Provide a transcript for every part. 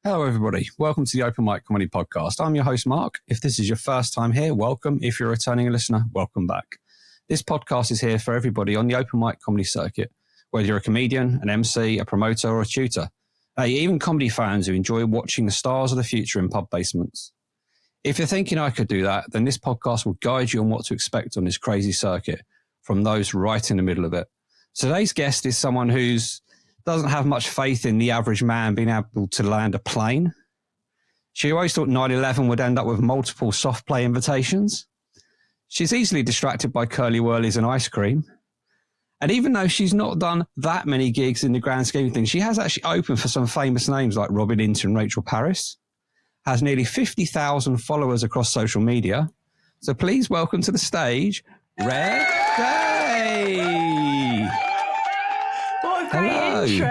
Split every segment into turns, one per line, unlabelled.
Hello, everybody. Welcome to the Open Mic Comedy Podcast. I'm your host, Marc. If this is your first time here, welcome. If you're a returning listener, welcome back. This podcast is here for everybody on the open mic comedy circuit, whether you're a comedian, an MC, a promoter, or a tutor. Even comedy fans who enjoy watching the stars of the future in pub basements. If you're thinking I could do that, then this podcast will guide you on what to expect on this crazy circuit from those right in the middle of it. Today's guest is someone who's doesn't have much faith in the average man being able to land a plane. She always thought 9/11 would end up with multiple soft play invitations. She's easily distracted by curly whirlies and ice cream. And even though she's not done that many gigs in the grand scheme of things, she has actually opened for some famous names like Robin Inter and Rachel Parris, has nearly 50,000 followers across social media. So please welcome to the stage, Red Day.
What a great intro.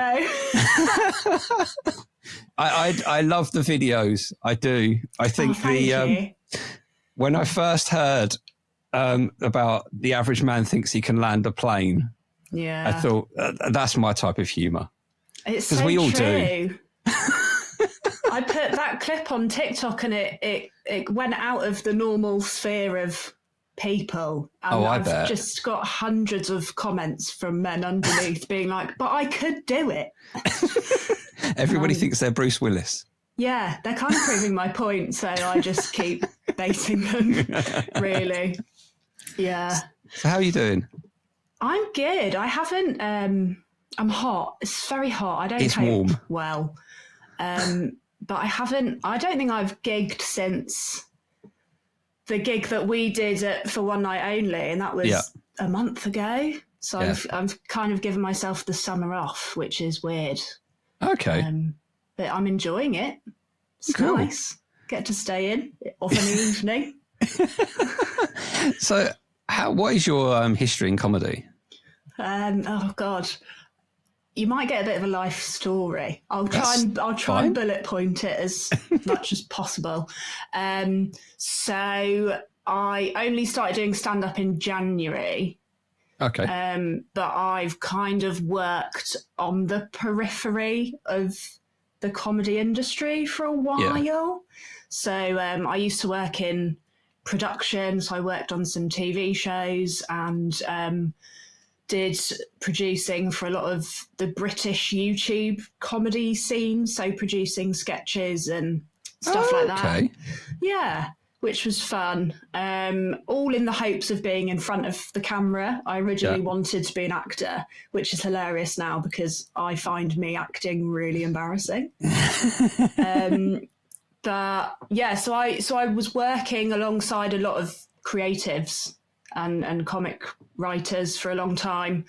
I love the videos. I do. I think when I first heard about the average man thinks he can land a plane, I thought that's my type of humour.
It's so
we all
true.
do.
I put that clip on TikTok and it went out of the normal sphere of people. And
I bet.
I've just got hundreds of comments from men underneath being like, but I could do it.
Everybody thinks they're Bruce Willis.
Yeah, they're kind of proving my point, so I just keep baiting them, really. Yeah.
So how are you doing?
I'm good. I haven't, I'm hot. It's very hot. I don't cope
warm.
well. But I don't think I've gigged since the gig that we did for One Night Only, and that was a month ago. So I've kind of given myself the summer off, which is weird.
Okay.
But I'm enjoying it. It's
cool.
Nice. Get to stay in of an evening.
So what is your history in comedy?
Oh God. You might get a bit of a life story. I'll try and bullet point it as much as possible. So I only started doing stand-up in January.
Okay.
But I've kind of worked on the periphery of the comedy industry for a while. Yeah. So I used to work in production. So I worked on some TV shows and did producing for a lot of the British YouTube comedy scene, so producing sketches and stuff like that. Yeah, which was fun. All in the hopes of being in front of the camera. I originally wanted to be an actor, which is hilarious now because I find me acting really embarrassing. But yeah, so I was working alongside a lot of creatives and comic writers for a long time.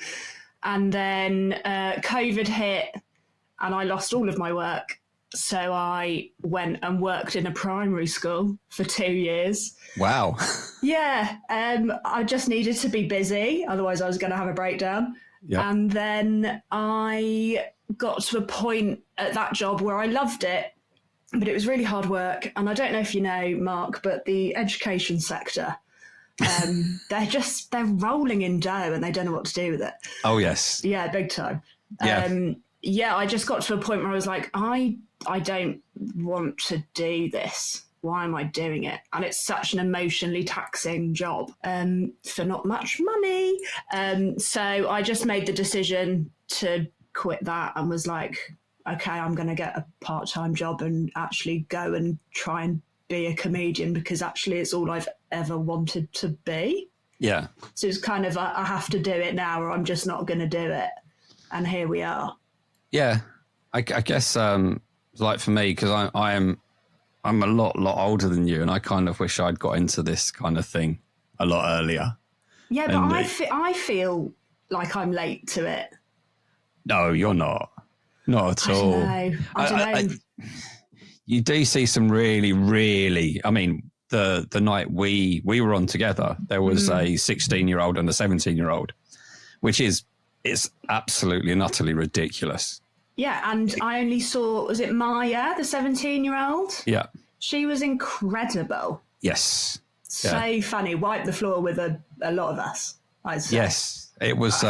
And then COVID hit and I lost all of my work. So I went and worked in a primary school for 2 years.
Wow.
Yeah. I just needed to be busy. Otherwise I was going to have a breakdown. Yep. And then I got to a point at that job where I loved it, but it was really hard work. And I don't know if you know, Marc, but the education sector, they're rolling in dough and they don't know what to do with it.
Oh yes.
Yeah, big time.
Yeah.
I just got to a point where I was like, I don't want to do this. Why am I doing it? And it's such an emotionally taxing job for not much money. So I just made the decision to quit that and was like, okay, I'm going to get a part-time job and actually go and try and be a comedian because actually it's all I've ever wanted to be.
Yeah.
So it's kind of, I have to do it now or I'm just not going to do it. And here we are.
Yeah. I guess like for me, because I'm a lot older than you and I kind of wish I'd got into this kind of thing a lot earlier.
Yeah, but I feel like I'm late to it.
No, you're not. Not at all.
I don't know.
You do see some really, I mean, the night we were on together, there was a 16-year-old and a 17-year-old, which it's absolutely and utterly ridiculous.
Yeah, and I only saw, was it Maya, the 17-year-old?
Yeah.
She was incredible.
Yes.
So funny. Wiped the floor with a lot of us, I'd say.
Yes. It was,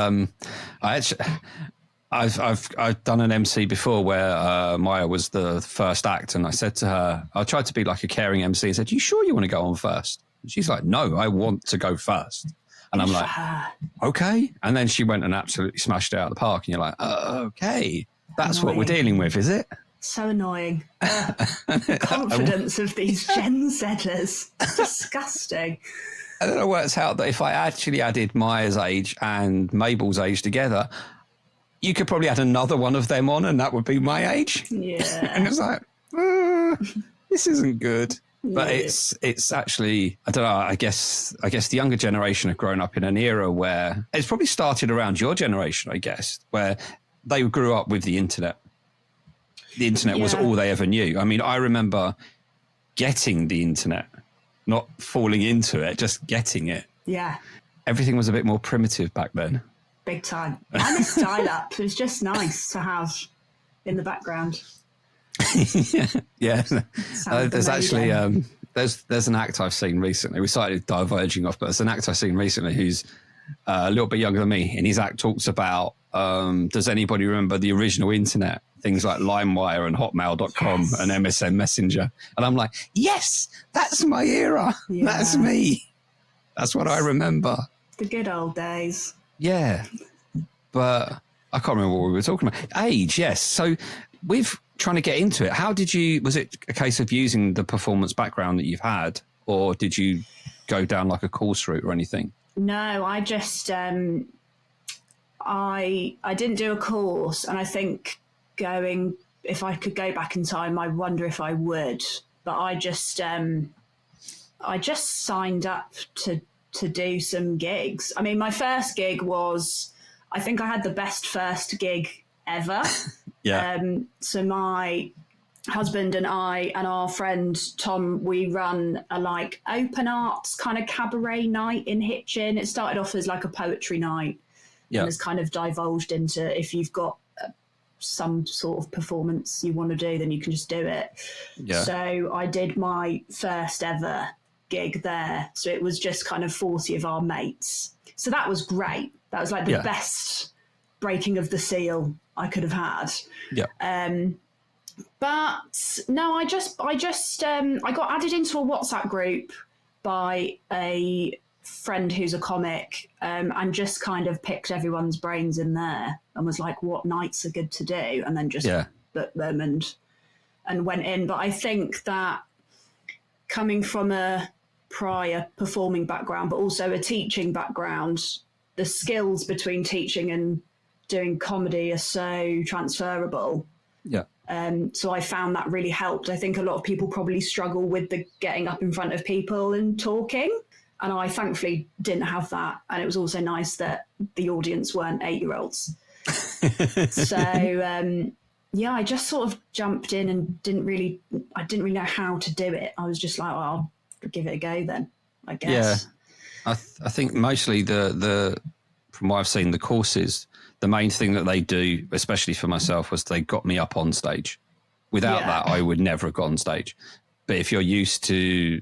I've done an MC before where Maya was the first act, and I said to her, I tried to be like a caring MC. I said, "You sure you want to go on first?" And she's like, "No, I want to go first." And I'm like, "Okay." And then she went and absolutely smashed it out of the park. And you're like, "Okay, that's what we're dealing with, is it?"
So annoying. The confidence of these gen setters. Disgusting.
And then it works out that if I actually added Maya's age and Mabel's age together, you could probably add another one of them on and that would be my age.
Yeah.
And it's like, this isn't good. But it's actually, I don't know, I guess the younger generation have grown up in an era where it's probably started around your generation, I guess, where they grew up with the internet. The internet was all they ever knew. I mean, I remember getting the internet, not falling into it, just getting it.
Yeah.
Everything was a bit more primitive back then.
Big time. And the style up. It was just nice to have in the background.
Yeah. There's actually, there's an act I've seen recently. We started diverging off, but there's an act I've seen recently who's a little bit younger than me. And his act talks about, does anybody remember the original internet? Things like LimeWire and Hotmail.com and MSN Messenger. And I'm like, yes, that's my era. Yeah. That's me. That's what I remember.
The good old days.
Yeah. But I can't remember what we were talking about. Age, yes. So with trying to get into it, was it a case of using the performance background that you've had, or did you go down like a course route or anything?
No, I just, I didn't do a course, and I think if I could go back in time, I wonder if I would. But I just signed up to do some gigs. I mean, my first gig was, I think I had the best first gig ever.
Yeah.
So my husband and I and our friend Tom, we run a like open arts kind of cabaret night in Hitchin. It started off as like a poetry night, and has kind of divulged into, if you've got some sort of performance you want to do, then you can just do it. Yeah. So I did my first ever gig there. So it was just kind of 40 of our mates. So that was great. That was like the best breaking of the seal I could have had.
Yeah.
But no, I got added into a WhatsApp group by a friend who's a comic, and just kind of picked everyone's brains in there and was like, what nights are good to do, and then just booked them and went in. But I think that coming from a prior performing background, but also a teaching background, the skills between teaching and doing comedy are so transferable.
Yeah.
So I found that really helped. I think a lot of people probably struggle with the getting up in front of people and talking. And I thankfully didn't have that. And it was also nice that the audience weren't 8-year-olds. So, I just sort of jumped in and didn't really know how to do it. I was just like, well, I'll give it a go then, I guess.
Yeah. I think mostly from what I've seen, the courses, the main thing that they do, especially for myself, was they got me up on stage. Without that, I would never have got on stage. But if you're used to,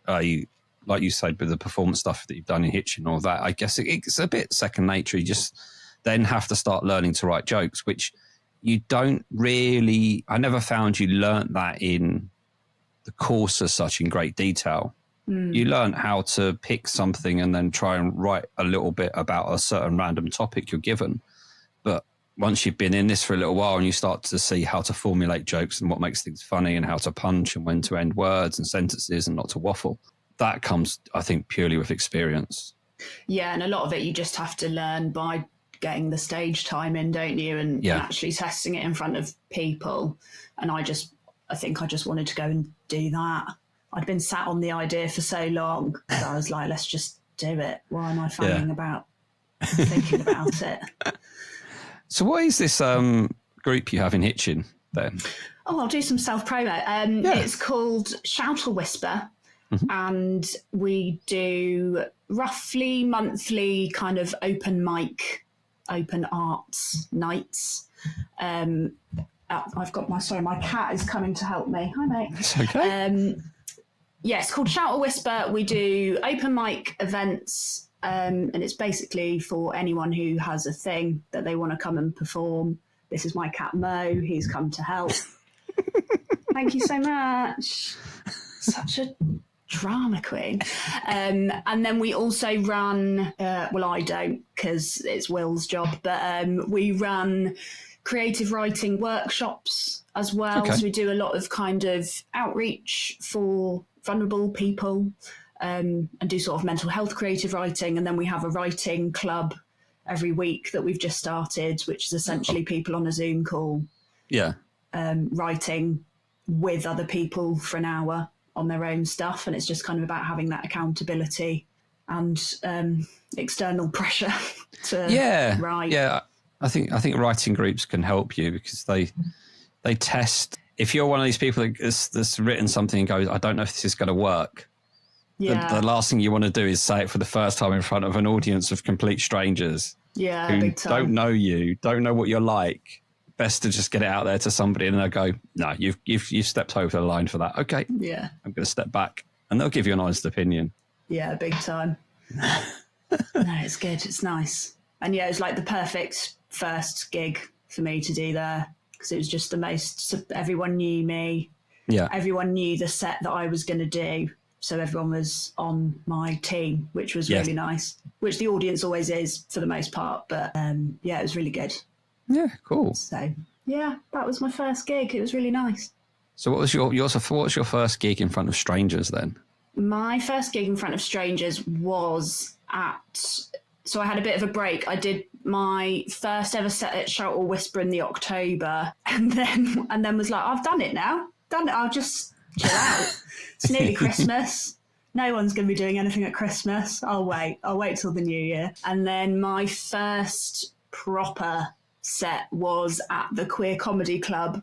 like you said, with the performance stuff that you've done in Hitchin and all that, I guess it's a bit second nature. You just then have to start learning to write jokes, which you don't really, I never found you learnt that in the course as such in great detail. You learn how to pick something and then try and write a little bit about a certain random topic you're given. But once you've been in this for a little while and you start to see how to formulate jokes and what makes things funny and how to punch and when to end words and sentences and not to waffle, that comes, I think, purely with experience.
Yeah, and a lot of it you just have to learn by getting the stage time in, don't you? And actually testing it in front of people. And I think I just wanted to go and do that. I'd been sat on the idea for so long that I was like, let's just do it. Why am I fanning about thinking about it?
So what is this group you have in Hitchin then?
Oh, I'll do some self-promo. It's called Shout or Whisper. Mm-hmm. And we do roughly monthly kind of open arts nights. I've got my cat is coming to help me. Hi, mate.
It's okay.
It's called Shout or Whisper. We do open mic events And it's basically for anyone who has a thing that they want to come and perform. This is my cat Mo. He's come to help. Thank you so much. Such a drama queen. And then we also run, well, I don't because it's Will's job, but we run creative writing workshops as well.
Okay.
So we do a lot of kind of outreach for vulnerable people and do sort of mental health creative writing. And then we have a writing club every week that we've just started, which is essentially people on a Zoom call writing with other people for an hour on their own stuff. And it's just kind of about having that accountability and external pressure to write.
Yeah, I think writing groups can help you because they test. If you're one of these people that's written something and goes, I don't know if this is going to work. The last thing you want to do is say it for the first time in front of an audience of complete strangers who
big time.
don't know you, don't know what you're like. Best to just get it out there to somebody and they'll go, no, you've stepped over the line for that. Okay.
Yeah.
I'm going to step back and they'll give you an honest opinion.
Yeah, big time. No, it's good. It's nice. And yeah, it was like the perfect first gig for me to do there because it was just the most, everyone knew me.
Yeah.
Everyone knew the set that I was going to do. So everyone was on my team, which was really nice, which the audience always is for the most part. But yeah, it was really good.
Yeah, cool.
So yeah, that was my first gig. It was really nice.
So what was your first gig in front of strangers then?
My first gig in front of strangers was so I had a bit of a break. I did my first ever set at Shout or Whisper in the October and then was like, I've done it now. I'll just chill out. It's nearly Christmas. No one's going to be doing anything at Christmas. I'll wait till the new year. And then my first proper set was at the Queer Comedy Club,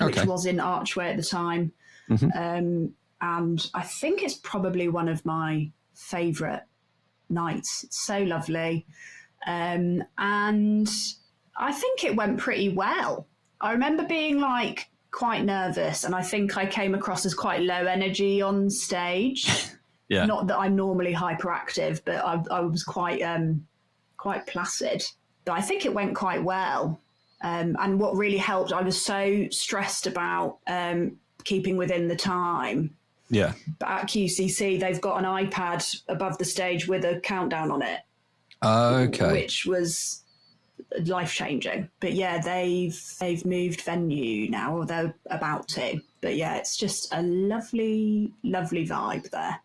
which was in Archway at the time. Mm-hmm. And I think it's probably one of my favourite nights. It's so lovely. And I think it went pretty well. I remember being like quite nervous and I think I came across as quite low energy on stage. Yeah. Not that I'm normally hyperactive, but I was quite placid. But I think it went quite well. And what really helped, I was so stressed about keeping within the time.
Yeah. But
at QCC, they've got an iPad above the stage with a countdown on it.
Okay.
Which was life-changing. But yeah, they've moved venue now, or they're about to. But yeah, it's just a lovely, lovely vibe there.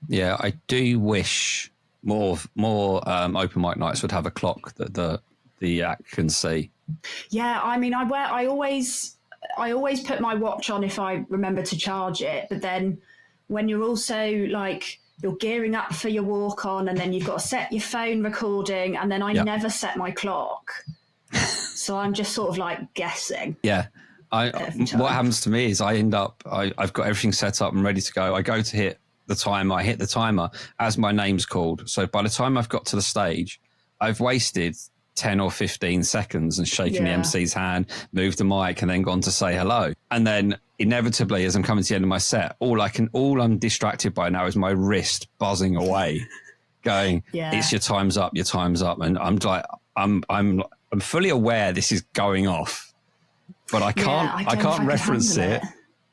Yeah, I do wish more open mic nights would have a clock that the act can see.
Yeah, I mean, I always put my watch on if I remember to charge it, but then when you're also like you're gearing up for your walk on and then you've got to set your phone recording and then I never set my clock. So I'm just sort of like guessing.
Yeah. What happens to me is I end up, I've got everything set up and ready to go. I go to hit the timer. I hit the timer as my name's called. So by the time I've got to the stage, I've wasted 10 or 15 seconds and shaken the MC's hand, moved the mic and then gone to say hello. And then inevitably, as I'm coming to the end of my set, all I'm distracted by now is my wrist buzzing away, going, it's your time's up. And I'm like, I'm fully aware this is going off, but I can't reference it.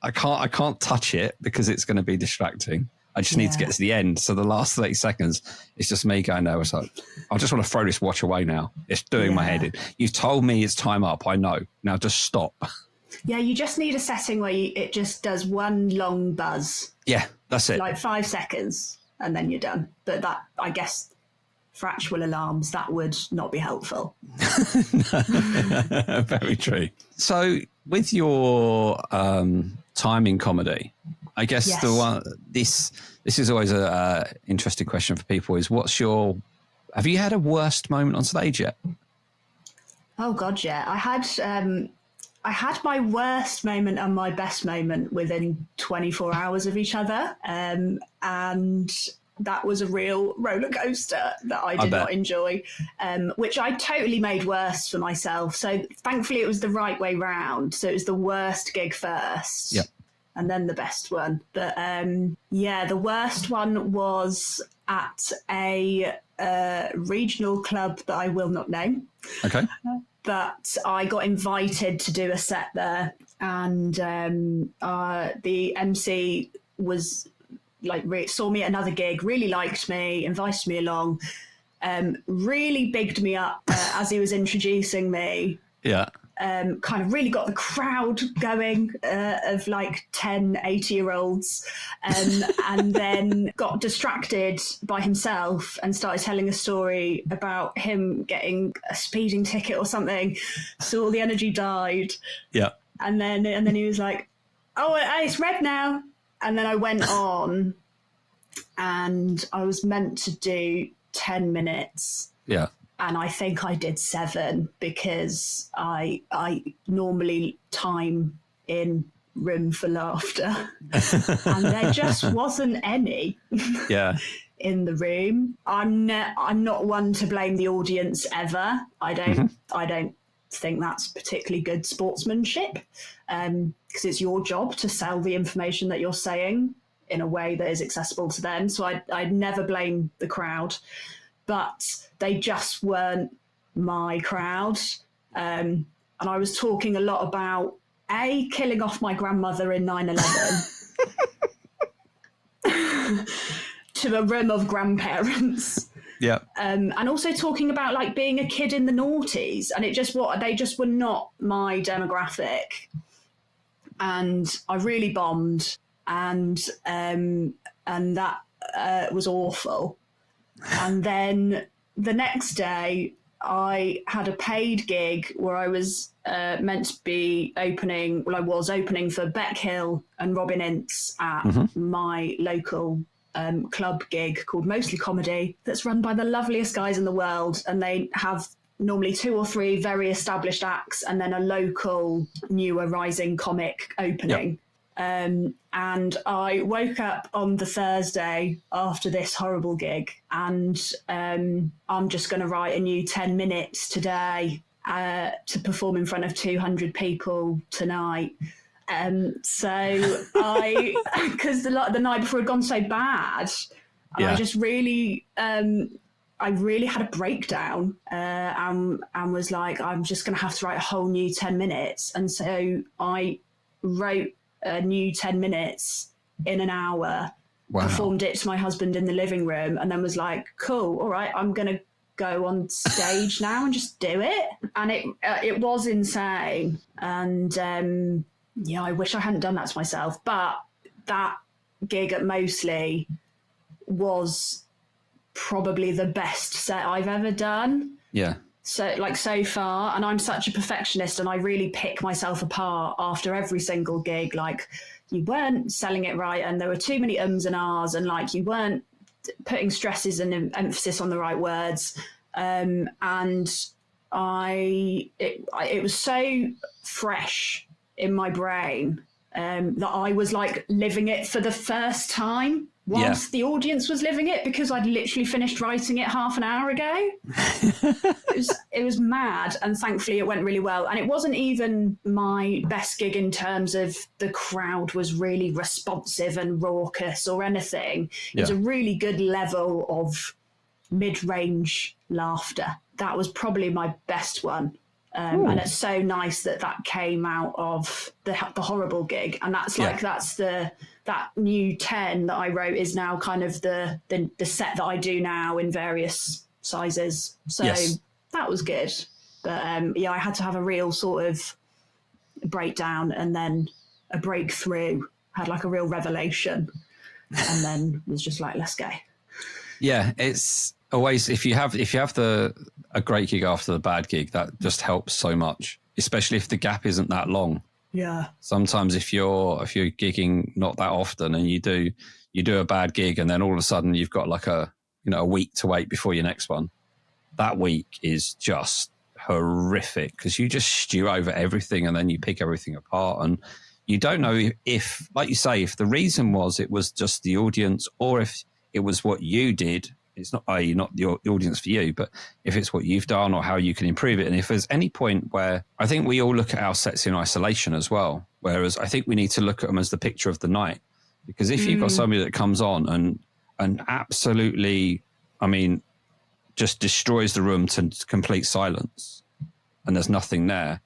I can't touch it because it's going to be distracting. I just need to get to the end. So the last 30 seconds, it's just me going, no, it's like, I just want to throw this watch away now. It's doing my head in. You've told me it's time up. I know. Now just stop.
Yeah, you just need a setting where it just does one long buzz.
Yeah, that's it.
Like 5 seconds and then you're done. But that, I guess, for actual alarms, that would not be helpful.
Very true. So with your time in comedy, I guess this is always a interesting question for people is have you had a worst moment on stage yet?
Oh God, yeah. I had my worst moment and my best moment within 24 hours of each other. And that was a real roller coaster that I did not enjoy, which I totally made worse for myself. So thankfully it was the right way round. So it was the worst gig first.
Yep.
and then the best one. But the worst one was at a regional club that I will not name.
Okay.
But I got invited to do a set there, and the MC was saw me at another gig, really liked me, invited me along, really bigged me up as he was introducing me.
Yeah.
Kind of really got the crowd going of 10, 80-year-olds, and then got distracted by himself and started telling a story about him getting a speeding ticket or something. So all the energy died.
Yeah.
And then he was like, "Oh, it's red now." And then I went on, and I was meant to do 10 minutes.
Yeah.
And I think I did 7 because I normally time in room for laughter. And there just wasn't any in the room. I'm not one to blame the audience ever. I don't think that's particularly good sportsmanship, because it's your job to sell the information that you're saying in a way that is accessible to them. So I'd never blame the crowd. But they just weren't my crowd. And I was talking a lot about, killing off my grandmother in 9/11 to a room of grandparents.
Yeah.
And also talking about being a kid in the noughties. And they just were not my demographic. And I really bombed. And that was awful. And then the next day, I had a paid gig where I was meant to be opening. Well, I was opening for Beck Hill and Robin Ince at my local club gig called Mostly Comedy, that's run by the loveliest guys in the world. And they have normally 2 or 3 very established acts and then a local newer rising comic opening. Yep. And I woke up on the Thursday after this horrible gig, and I'm just going to write a new 10 minutes today to perform in front of 200 people tonight. So because the night before had gone so bad, I just really, I really had a breakdown and was like, I'm just going to have to write a whole new 10 minutes. And so I wrote a new 10 minutes in an hour, performed it to my husband in the living room, and then was like, cool, all right, I'm going to go on stage now and just do it. And it was insane. And I wish I hadn't done that to myself. But that gig at Mostly was probably the best set I've ever done.
Yeah.
So far, and I'm such a perfectionist, and I really pick myself apart after every single gig. You weren't selling it right, and there were too many ums and ahs, and you weren't putting stresses and emphasis on the right words. And it was so fresh in my brain that I was living it for the first time, whilst the audience was living it, because I'd literally finished writing it half an hour ago. It was mad, and thankfully it went really well. And it wasn't even my best gig in terms of the crowd was really responsive and raucous or anything. It was a really good level of mid-range laughter. That was probably my best one. And it's so nice that came out of the horrible gig. And that's that new 10 that I wrote is now kind of the set that I do now in various sizes. So that was good. But I had to have a real sort of breakdown and then a breakthrough, had a real revelation, and then was just like, let's go. Yeah,
it's always, if you have a great gig after the bad gig, that just helps so much, especially if the gap isn't that long.
Yeah.
Sometimes if you're gigging not that often and you do a bad gig and then all of a sudden you've got a week to wait before your next one, that week is just horrific because you just stew over everything and then you pick everything apart and you don't know if, like you say, if the reason was it was just the audience or if it was what you did it's not, i.e. not the audience for you, but if it's what you've done or how you can improve it. And if there's any point where I think we all look at our sets in isolation as well, whereas I think we need to look at them as the picture of the night. Because if you've got somebody that comes on and absolutely, I mean, just destroys the room to complete silence and there's nothing there,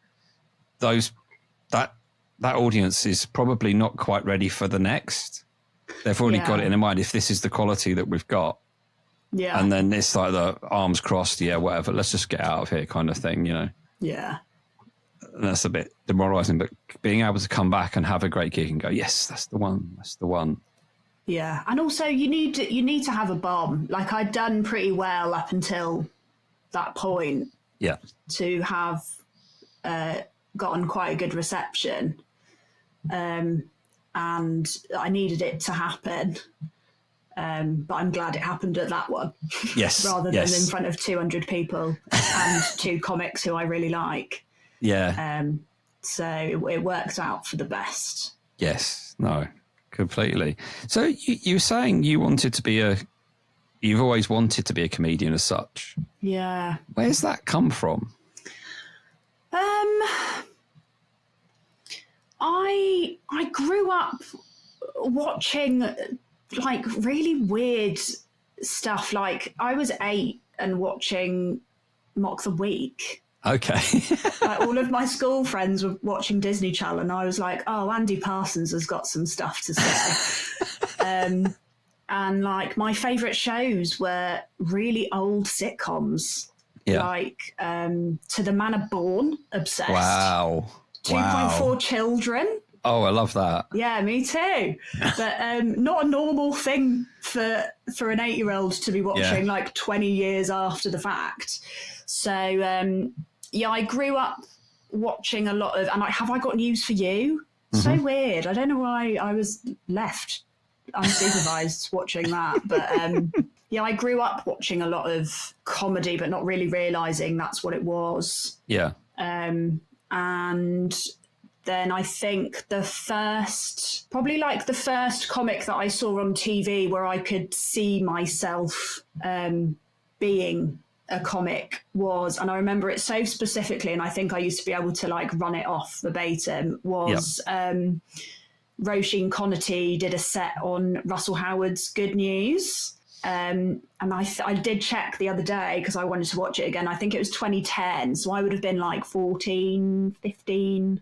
that audience is probably not quite ready for the next. They've already got it in their mind, if this is the quality that we've got. Yeah. And then it's like the arms crossed, whatever, let's just get out of here kind of thing,
Yeah.
And that's a bit demoralizing, but being able to come back and have a great gig and go, yes, that's the one.
Yeah. And also you need to have a bomb. Like, I'd done pretty well up until that point.
Yeah.
To have gotten quite a good reception. And I needed it to happen. But I'm glad it happened at that one.
Yes.
Rather than in front of 200 people and 2 comics who I really like.
Yeah.
So it worked out for the best.
Yes. No, completely. So you were saying you've always wanted to be a comedian as such.
Yeah.
Where's that come from?
I grew up watching like really weird stuff. Like, I was 8 and watching Mock the Week.
Okay.
Like, all of my school friends were watching Disney Channel and I was like, oh, Andy Parsons has got some stuff to say. And like, my favourite shows were really old sitcoms.
Yeah.
Like To the Manor Born, obsessed.
Wow.
2.4 Children.
Oh, I love that.
Yeah, me too. But not a normal thing for an 8-year-old to be watching like 20 years after the fact. So, I grew up watching a lot of, and like, Have I Got News for You? So weird. I don't know why I was left unsupervised watching that. But I grew up watching a lot of comedy, but not really realising that's what it was.
Yeah.
And then I think the first comic that I saw on TV where I could see myself being a comic was, and I remember it so specifically, and I think I used to be able to like run it off verbatim, was Roisin Connerty did a set on Russell Howard's Good News. And I did check the other day because I wanted to watch it again. I think it was 2010. So I would have been like 14, 15.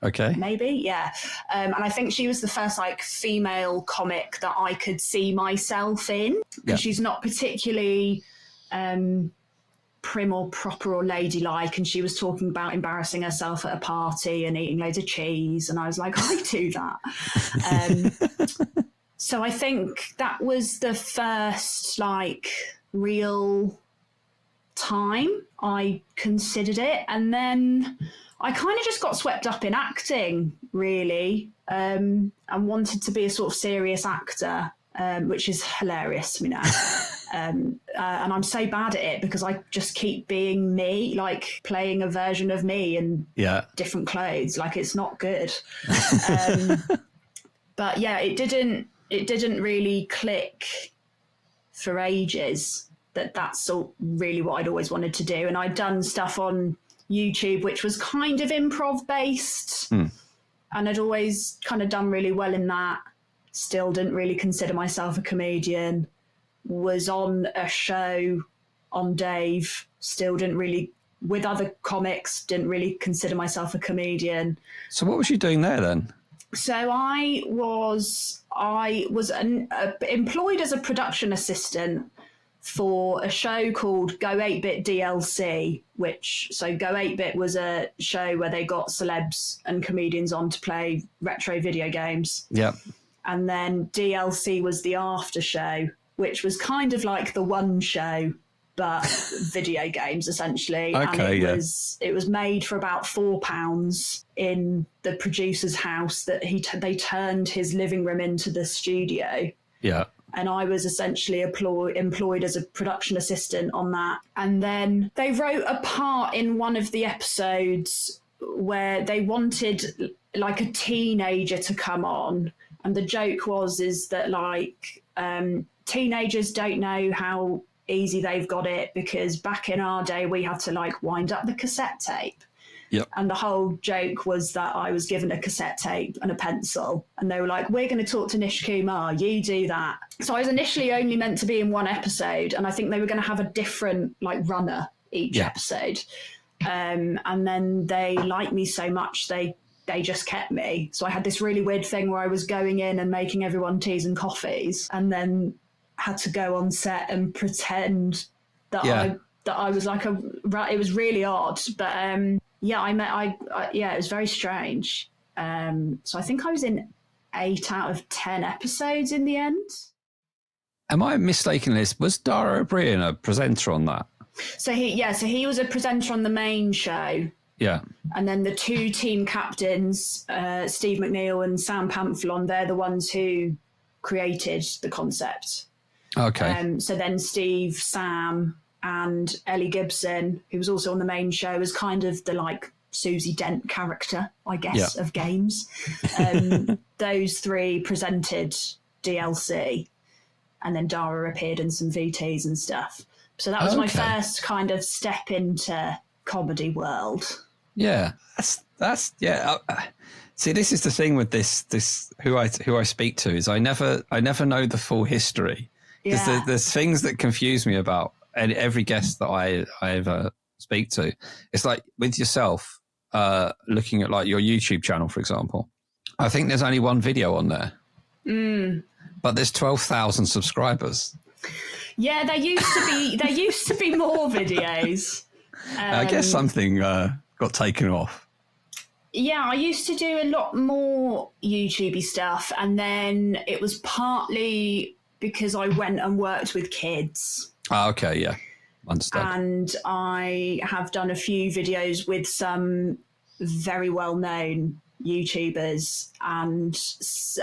Okay.
Maybe, yeah. And I think she was the first like female comic that I could see myself in. Because she's not particularly prim or proper or ladylike. And she was talking about embarrassing herself at a party and eating loads of cheese. And I was like, I do that. So I think that was the first like real time I considered it. And then I kind of just got swept up in acting, really, and wanted to be a sort of serious actor, which is hilarious to me now. And I'm so bad at it because I just keep being me, like playing a version of me in different clothes. Like, it's not good. But yeah, it didn't really click for ages that's really what I'd always wanted to do. And I'd done stuff on YouTube, which was kind of improv based, and I'd always kind of done really well in that. Still didn't really consider myself a comedian. Was on a show on Dave, still didn't really, with other comics, didn't really consider myself a comedian.
So what was you doing there then?
So I was employed as a production assistant for a show called Go 8-Bit DLC, so Go 8-Bit was a show where they got celebs and comedians on to play retro video games.
Yeah.
And then DLC was the after show, which was kind of like the one show, but video games essentially.
Okay,
and it was made for about £4 in the producer's house that they turned his living room into the studio. Yeah. And I was essentially employed as a production assistant on that. And then they wrote a part in one of the episodes where they wanted like a teenager to come on. And the joke is that like teenagers don't know how easy they've got it, because back in our day we had to like wind up the cassette tape.
Yep.
And the whole joke was that I was given a cassette tape and a pencil, and they were like, we're going to talk to Nish Kumar, you do that. So I was initially only meant to be in one episode, and I think they were going to have a different like runner each episode. And then they liked me so much, they just kept me. So I had this really weird thing where I was going in and making everyone teas and coffees, and then had to go on set and pretend that I was like it was really odd. But it was very strange. So I think I was in 8 out of 10 episodes in the end.
Am I mistaken this? Was Dara O'Brien a presenter on that?
So he was a presenter on the main show.
Yeah. And
then the 2 team captains, Steve McNeil and Sam Pamphilon, they're the ones who created the concept.
Okay.
So then Steve, Sam, and Ellie Gibson, who was also on the main show, was kind of the like Susie Dent character, I guess, of games. Those 3 presented DLC, and then Dara appeared in some VTs and stuff. So that was my first kind of step into comedy world.
Yeah, that's see, this is the thing with this who I speak to is I never know the full history. Because there's things that confuse me about every guest that I ever speak to. It's like with yourself, looking at like your YouTube channel, for example. I think there's only one video on there, but there's 12,000 subscribers.
Yeah, there used to be more videos.
I guess something got taken off.
Yeah, I used to do a lot more YouTubey stuff, and then it was partly because I went and worked with kids.
Oh, okay, yeah. Understood.
And I have done a few videos with some very well-known YouTubers, and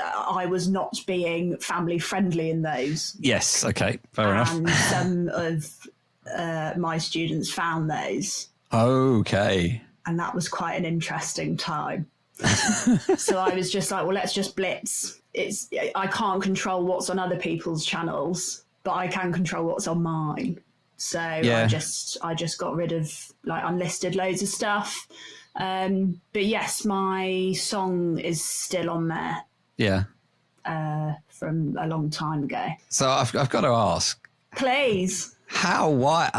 I was not being family friendly in those.
Yes, okay, fair enough.
And some of my students found those.
Okay.
And that was quite an interesting time. So I was just like, well, let's just blitz. I can't control what's on other people's channels, but I can control what's on mine. So I just got rid of like unlisted loads of stuff. But yes, my song is still on there. Yeah. From a long time ago. So
I've got to ask.
Please.
How? Why?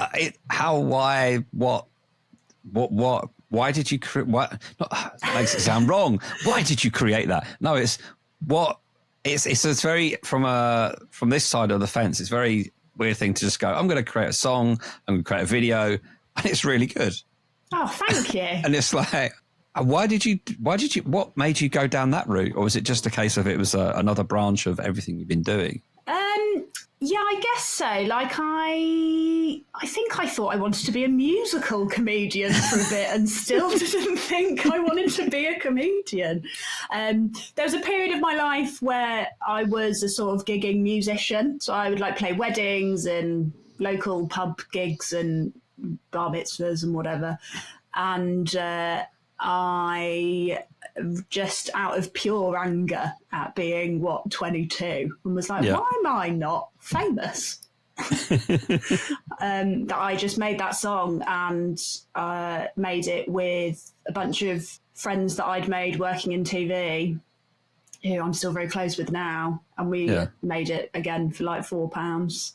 Why did you create? What? That makes it sound wrong. Why did you create that? No, it's what. It's very from this side of the fence. It's very weird thing to just go, I'm going to create a song, I'm going to create a video, and it's really good.
Oh, thank you.
And it's like, what made you go down that route? Or was it just a case of it was another branch of everything you've been doing?
Yeah, I guess so. Like I think I thought I wanted to be a musical comedian for a bit and still didn't think I wanted to be a comedian. There was a period of my life where I was a sort of gigging musician. So I would like play weddings and local pub gigs and bar mitzvahs and whatever. And I just out of pure anger at being 22 and was like, why am I not famous? That I just made that song and made it with a bunch of friends that I'd made working in TV, who I'm still very close with now, and we made it again for like £4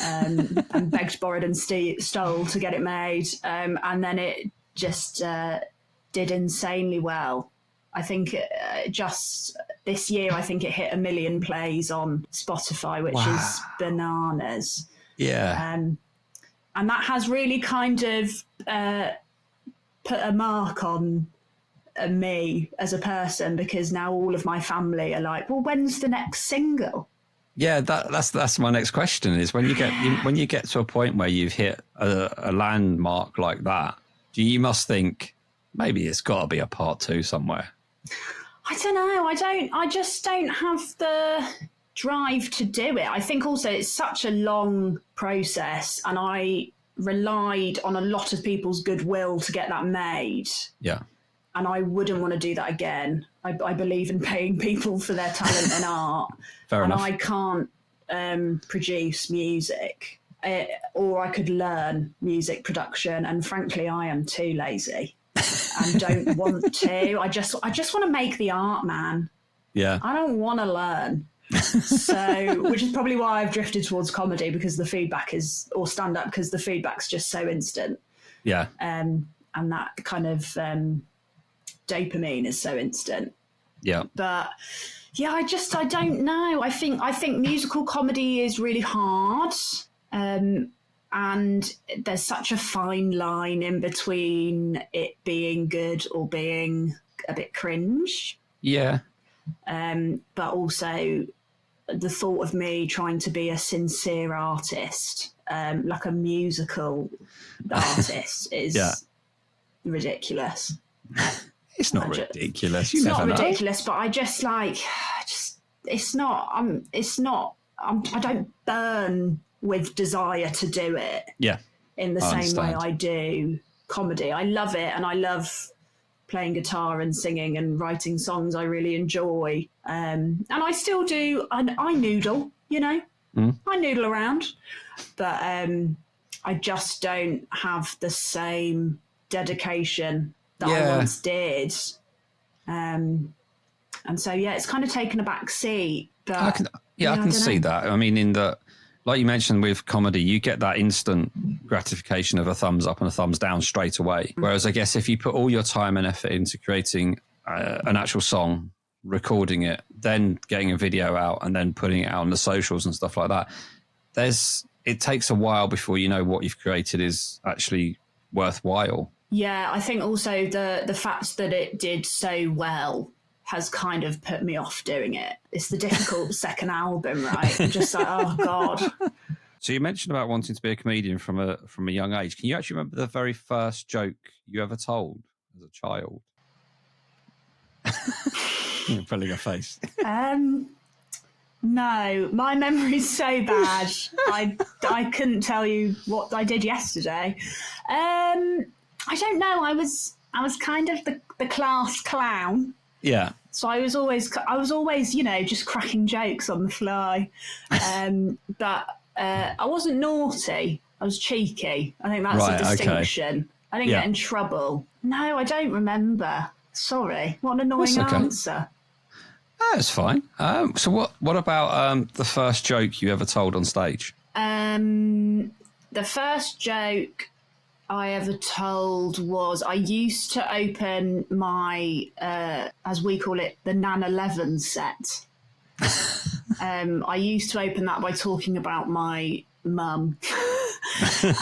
and begged, borrowed and stole to get it made, and then it just did insanely well. I think just this year, I think it hit 1 million plays on Spotify, which is bananas.
Yeah.
And that has really kind of put a mark on me as a person, because now all of my family are like, well, when's the next single?
Yeah, that's my next question is when you get to a point where you've hit a landmark like that, you must think maybe it's got to be a part 2 somewhere.
I don't know. I just don't have the drive to do it. I think also it's such a long process, and I relied on a lot of people's goodwill to get that made.
Yeah.
And I wouldn't want to do that again. I believe in paying people for their talent and art.
Fair enough.
And I can't produce music. or I could learn music production. And frankly, I am too lazy and don't want to. I just want to make the art, man.
Yeah.
I don't want to learn. So, which is probably why I've drifted towards comedy, because the feedback is, or stand up, because the feedback's just so instant.
Yeah.
And that kind of dopamine is so instant.
Yeah.
But yeah, I don't know. I think musical comedy is really hard. And there's such a fine line in between it being good or being a bit cringe.
Yeah.
But also the thought of me trying to be a sincere artist, like a musical artist, is ridiculous.
It's not ridiculous.
It's not ridiculous, but I don't burn with desire to do it.
Yeah.
In the same way I do comedy. I love it, and I love playing guitar and singing and writing songs I really enjoy. And I still do. I noodle, I noodle around, but I just don't have the same dedication that I once did. And so, it's kind of taken a back seat. But
I can see that. I mean, in the, like you mentioned with comedy, you get that instant gratification of a thumbs up and a thumbs down straight away. Whereas I guess if you put all your time and effort into creating an actual song, recording it, then getting a video out and then putting it out on the socials and stuff like that, it takes a while before you know what you've created is actually worthwhile. Yeah,
I think also the fact that it did so well has kind of put me off doing it. It's the difficult second album, right? I'm just like, oh God.
So you mentioned about wanting to be a comedian from a young age. Can you actually remember the very first joke you ever told as a child? You're pulling a face.
No, my memory's so bad. I couldn't tell you what I did yesterday. I don't know. I was kind of the class clown.
Yeah.
So I was always, just cracking jokes on the fly. But I wasn't naughty. I was cheeky. I think that's a distinction. Okay. I didn't get in trouble. No, I don't remember. Sorry. What an annoying answer.
That's fine. So what about the first joke you ever told on stage?
The first joke I ever told was I used to open my, as we call it, the Nan 11 set. I used to open that by talking about my mum.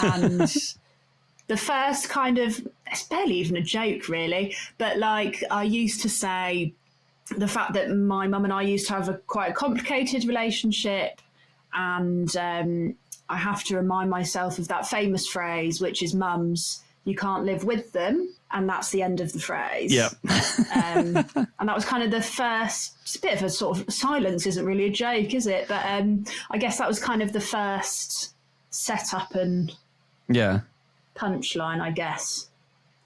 And the first kind of, it's barely even a joke really, but like I used to say the fact that my mum and I used to have quite a complicated relationship, and I have to remind myself of that famous phrase, which is mums, you can't live with them. And that's the end of the phrase.
Yeah.
And that was kind of the first, it's a bit of a sort of, silence isn't really a joke, is it? But I guess that was kind of the first setup and punchline, I guess.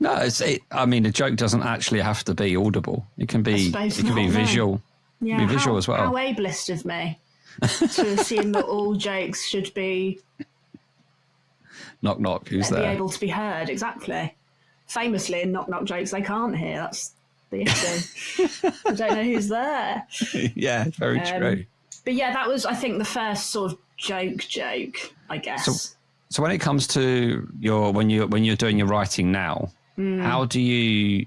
No, I mean, a joke doesn't actually have to be audible. It can be visual. Yeah, be visual as well.
How ableist of me to assume that all jokes should be
knock knock. Who's there?
Be able to be heard. Exactly. Famously, in knock knock jokes, they can't hear. That's the issue. I don't know who's there.
Yeah, very true.
But yeah, that was, I think, the first sort of joke, I guess.
So when it comes to when you're doing your writing now, how do you?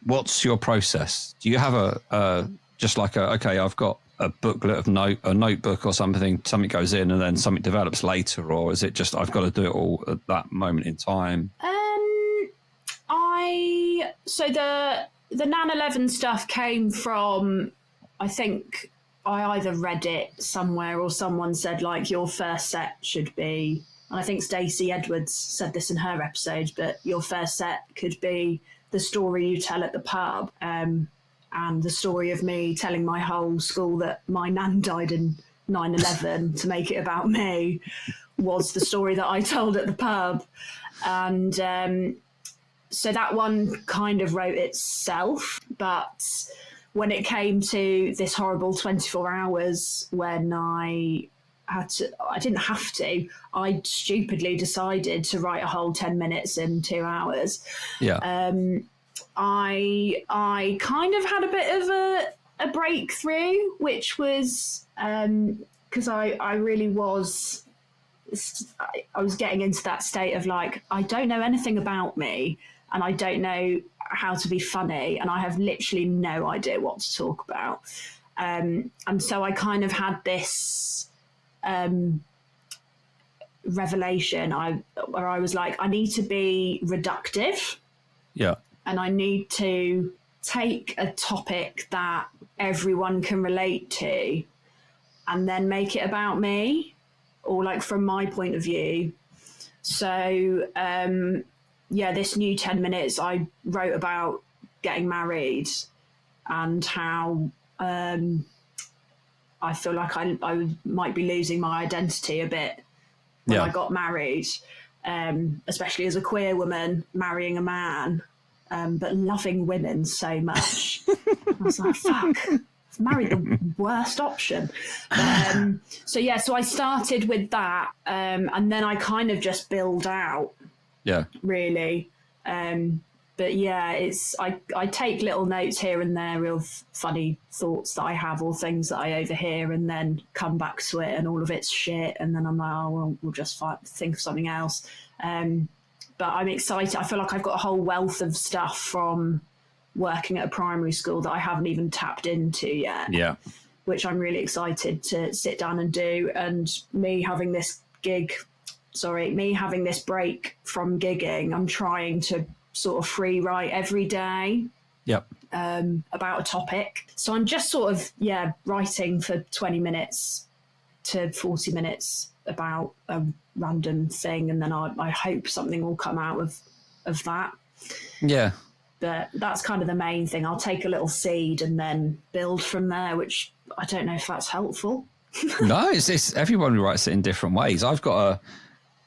What's your process? Do you have I've got a booklet of a notebook or something goes in and then something develops later, or is it just I've got to do it all at that moment in time?
So the Nan 11 stuff came from, I think I either read it somewhere or someone said like your first set should be, and I think Stacey Edwards said this in her episode, but your first set could be the story you tell at the pub. And the story of me telling my whole school that my nan died in 9/11 to make it about me was the story that I told at the pub. And so that one kind of wrote itself. But when it came to this horrible 24 hours when I I didn't have to. I stupidly decided to write a whole 10 minutes in 2 hours.
Yeah.
I kind of had a bit of a breakthrough, which was because I really was. I was getting into that state of like, I don't know anything about me, and I don't know how to be funny, and I have literally no idea what to talk about. And so I kind of had this revelation where I was like, I need to be reductive.
Yeah.
And I need to take a topic that everyone can relate to and then make it about me, or like from my point of view. So, this new 10 minutes, I wrote about getting married and how I feel like I might be losing my identity a bit when I got married, especially as a queer woman marrying a man, but loving women so much. I was like, fuck, I've married the worst option. So I started with that, and then I kind of just build out.
Yeah.
Really. But yeah, I take little notes here and there of funny thoughts that I have or things that I overhear, and then come back to it and all of it's shit, and then I'm like, oh well, we'll just think of something else. But I'm excited. I feel like I've got a whole wealth of stuff from working at a primary school that I haven't even tapped into yet.
Yeah.
Which I'm really excited to sit down and do. And me having this break from gigging, I'm trying to sort of free write every day.
Yep.
About a topic. So I'm just sort of, writing for 20 minutes to 40 minutes about a random thing. And then I hope something will come out of that. Yeah. But that's kind of the main thing. I'll take a little seed and then build from there, which I don't know if that's helpful.
No, it's everyone writes it in different ways. I've got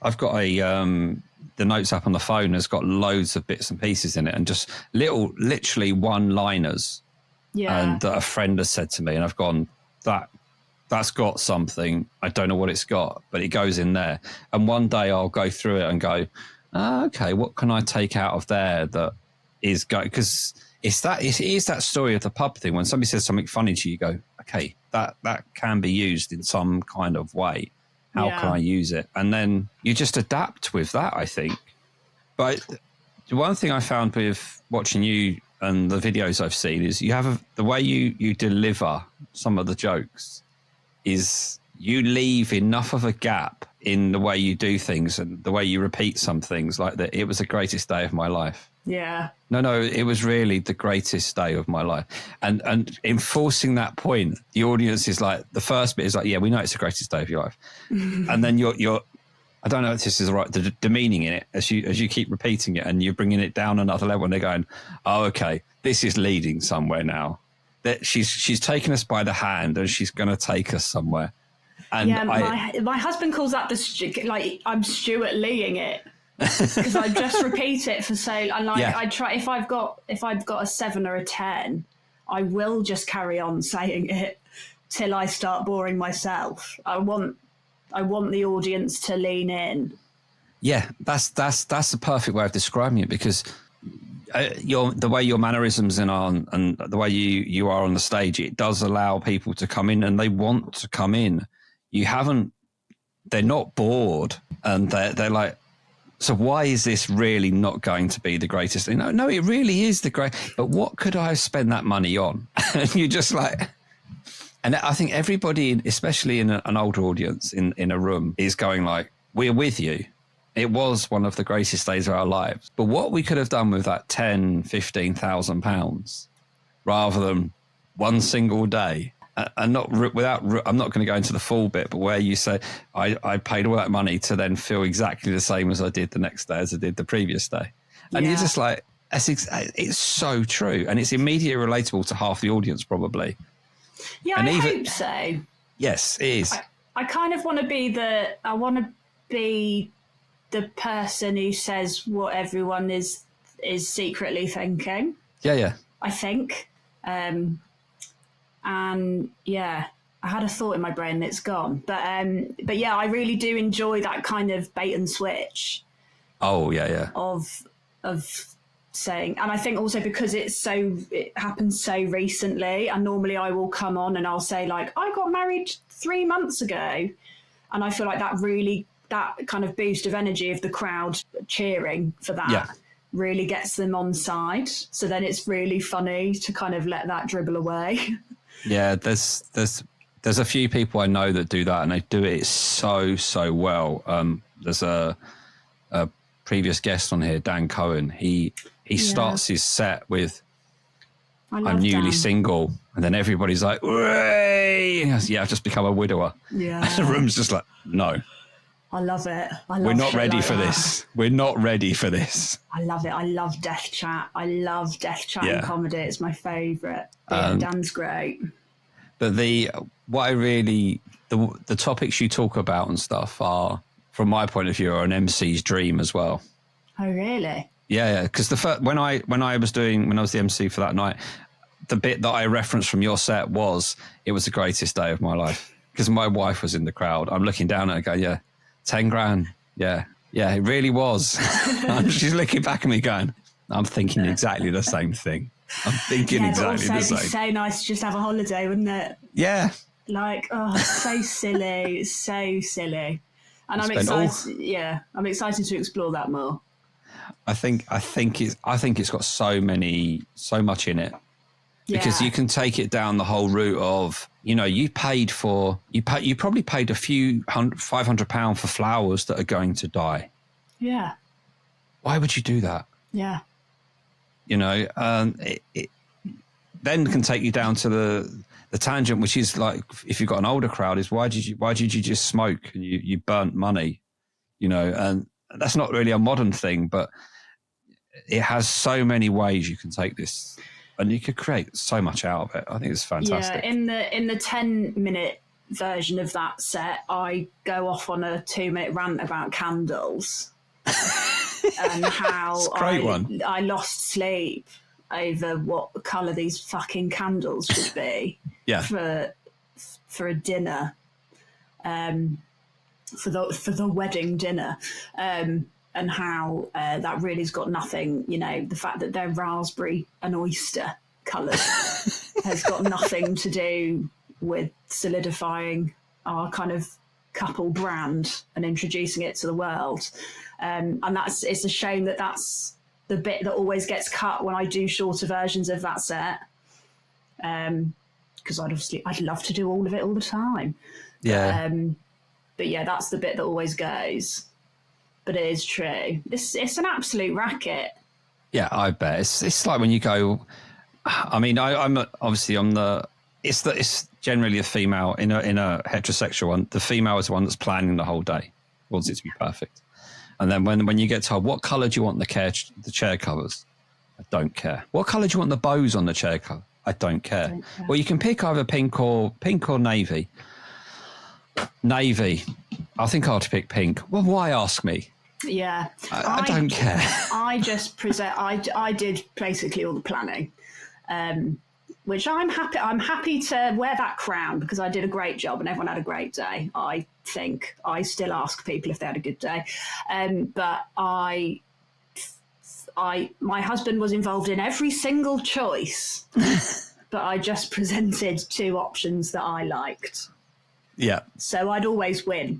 the notes app on the phone has got loads of bits and pieces in it, and just literally one-liners. Yeah. And that a friend has said to me, and I've gone, that's got something. I don't know what it's got, but it goes in there. And one day I'll go through it and go, okay, what can I take out of there that is go? Because it is that story of the pub thing. When somebody says something funny to you, you go, okay, that can be used in some kind of way. How can I use it? And then you just adapt with that, I think. But the one thing I found with watching you and the videos I've seen is you have the way you deliver some of the jokes is you leave enough of a gap in the way you do things and the way you repeat some things, like that. It was the greatest day of my life. Yeah. No, it was really the greatest day of my life. And enforcing that point, the audience is like, the first bit is like, yeah, we know it's the greatest day of your life. And then you're I don't know if this is the right, the demeaning in it as you keep repeating it and you're bringing it down another level, and they're going, oh, okay, this is leading somewhere now. That she's taken us by the hand and she's going to take us somewhere. And
my husband calls that I'm Stuart Leeing it. Because I just repeat it for I try, if I've got a 7 or a 10, I will just carry on saying it till I start boring myself. I want the audience to lean in. Yeah, that's the perfect way of describing it, because the way your mannerisms and the way you are on the stage, it does allow people to come in, and they want to come in. They're not bored, and they're like, so why is this really not going to be the greatest thing? No, it really is the great. But what could I have spent that money on? And you're just like, and I think everybody, especially in an older audience in a room, is going like, we're with you. It was one of the greatest days of our lives. But what we could have done with that £10,000-15,000 rather than one single day. And I'm not going to go into the full bit, but where you say, I paid all that money to then feel exactly the same as I did the next day as I did the previous day. And you're just like, it's so true. And it's immediately relatable to half the audience, probably. Yeah, and I hope so. Yes, it is. I kind of want to be the person who says what everyone is secretly thinking. Yeah. I think. And yeah, I had a thought in my brain and it's gone. But yeah, I really do enjoy that kind of bait and switch.
Oh yeah.
Of saying, and I think also because it happens so recently, and normally I will come on and I'll say like, I got married 3 months ago, and I feel like that kind of boost of energy of the crowd cheering for that really gets them on side. So then it's really funny to kind of let that dribble away.
Yeah, there's a few people I know that do that, and they do it so well. There's a previous guest on here, Dan Cohen. He starts his set with I'm newly single, and then everybody's like, "Way!" Yeah, I've just become a widower.
Yeah,
and the room's just like, no.
I love it.
We're not ready for this. We're not ready for this.
I love it. I love death chat. I love death chat and comedy. It's my favourite. Dan's great.
But the topics you talk about and stuff are, from my point of view, are an MC's dream as well.
Oh, really?
Yeah. Because when I was the MC for that night, the bit that I referenced from your set was, it was the greatest day of my life. Because my wife was in the crowd. I'm looking down at her going, yeah, 10 grand. Yeah, it really was. She's looking back at me going, I'm thinking exactly the same thing. I'm thinking exactly the same.
It'd be so nice to just have a holiday, wouldn't it?
Yeah.
Like, oh, it's so silly. It's so silly. And I'm excited. I'm excited to explore that more.
I think it's got so much in it. Because you can take it down the whole route of, you probably paid a few £500 for flowers that are going to die.
Yeah.
Why would you do that?
Yeah.
It then can take you down to the tangent, which is like, if you've got an older crowd, is why did you just smoke and you burnt money, and that's not really a modern thing, but it has so many ways you can take this. And you could create so much out of it. I think it's fantastic.
Yeah, in the 10-minute version of that set, I go off on a 2-minute rant about candles and how I lost sleep over what colour these fucking candles should be for a dinner, for the wedding dinner. And how that really's got nothing, the fact that they're raspberry and oyster coloured has got nothing to do with solidifying our kind of couple brand and introducing it to the world. And it's a shame that that's the bit that always gets cut when I do shorter versions of that set. Because I'd love to do all of it all the time.
Yeah.
But yeah, that's the bit that always goes. But it is true. It's an absolute racket.
Yeah, I bet. It's like when you go. I mean, it's generally a female in a heterosexual one. The female is the one that's planning the whole day, wants it to be perfect. And then when you get told, what colour do you want the chair covers? I don't care. What colour do you want the bows on the chair cover? I don't care. Well, you can pick either pink or navy. Navy. I think I'll pick pink. Well, why ask me?
Yeah,
I don't care.
I just present. I did basically all the planning, which I'm happy to wear that crown because I did a great job and everyone had a great day. I think I still ask people if they had a good day, but my husband was involved in every single choice, but I just presented 2 options that I liked.
Yeah.
So I'd always win.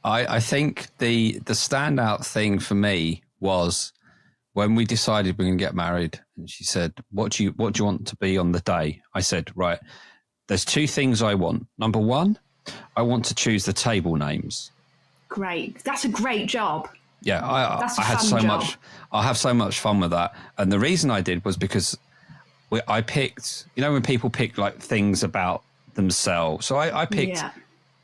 I think the standout thing for me was when we decided we're going to get married, and she said, what do you want to be on the day? I said, right, there's 2 things I want. Number 1, I want to choose the table names. Great.
That's a great job.
Yeah, I had so much. I have so much fun with that. And the reason I did was because I picked, when people pick like things about themselves. So I picked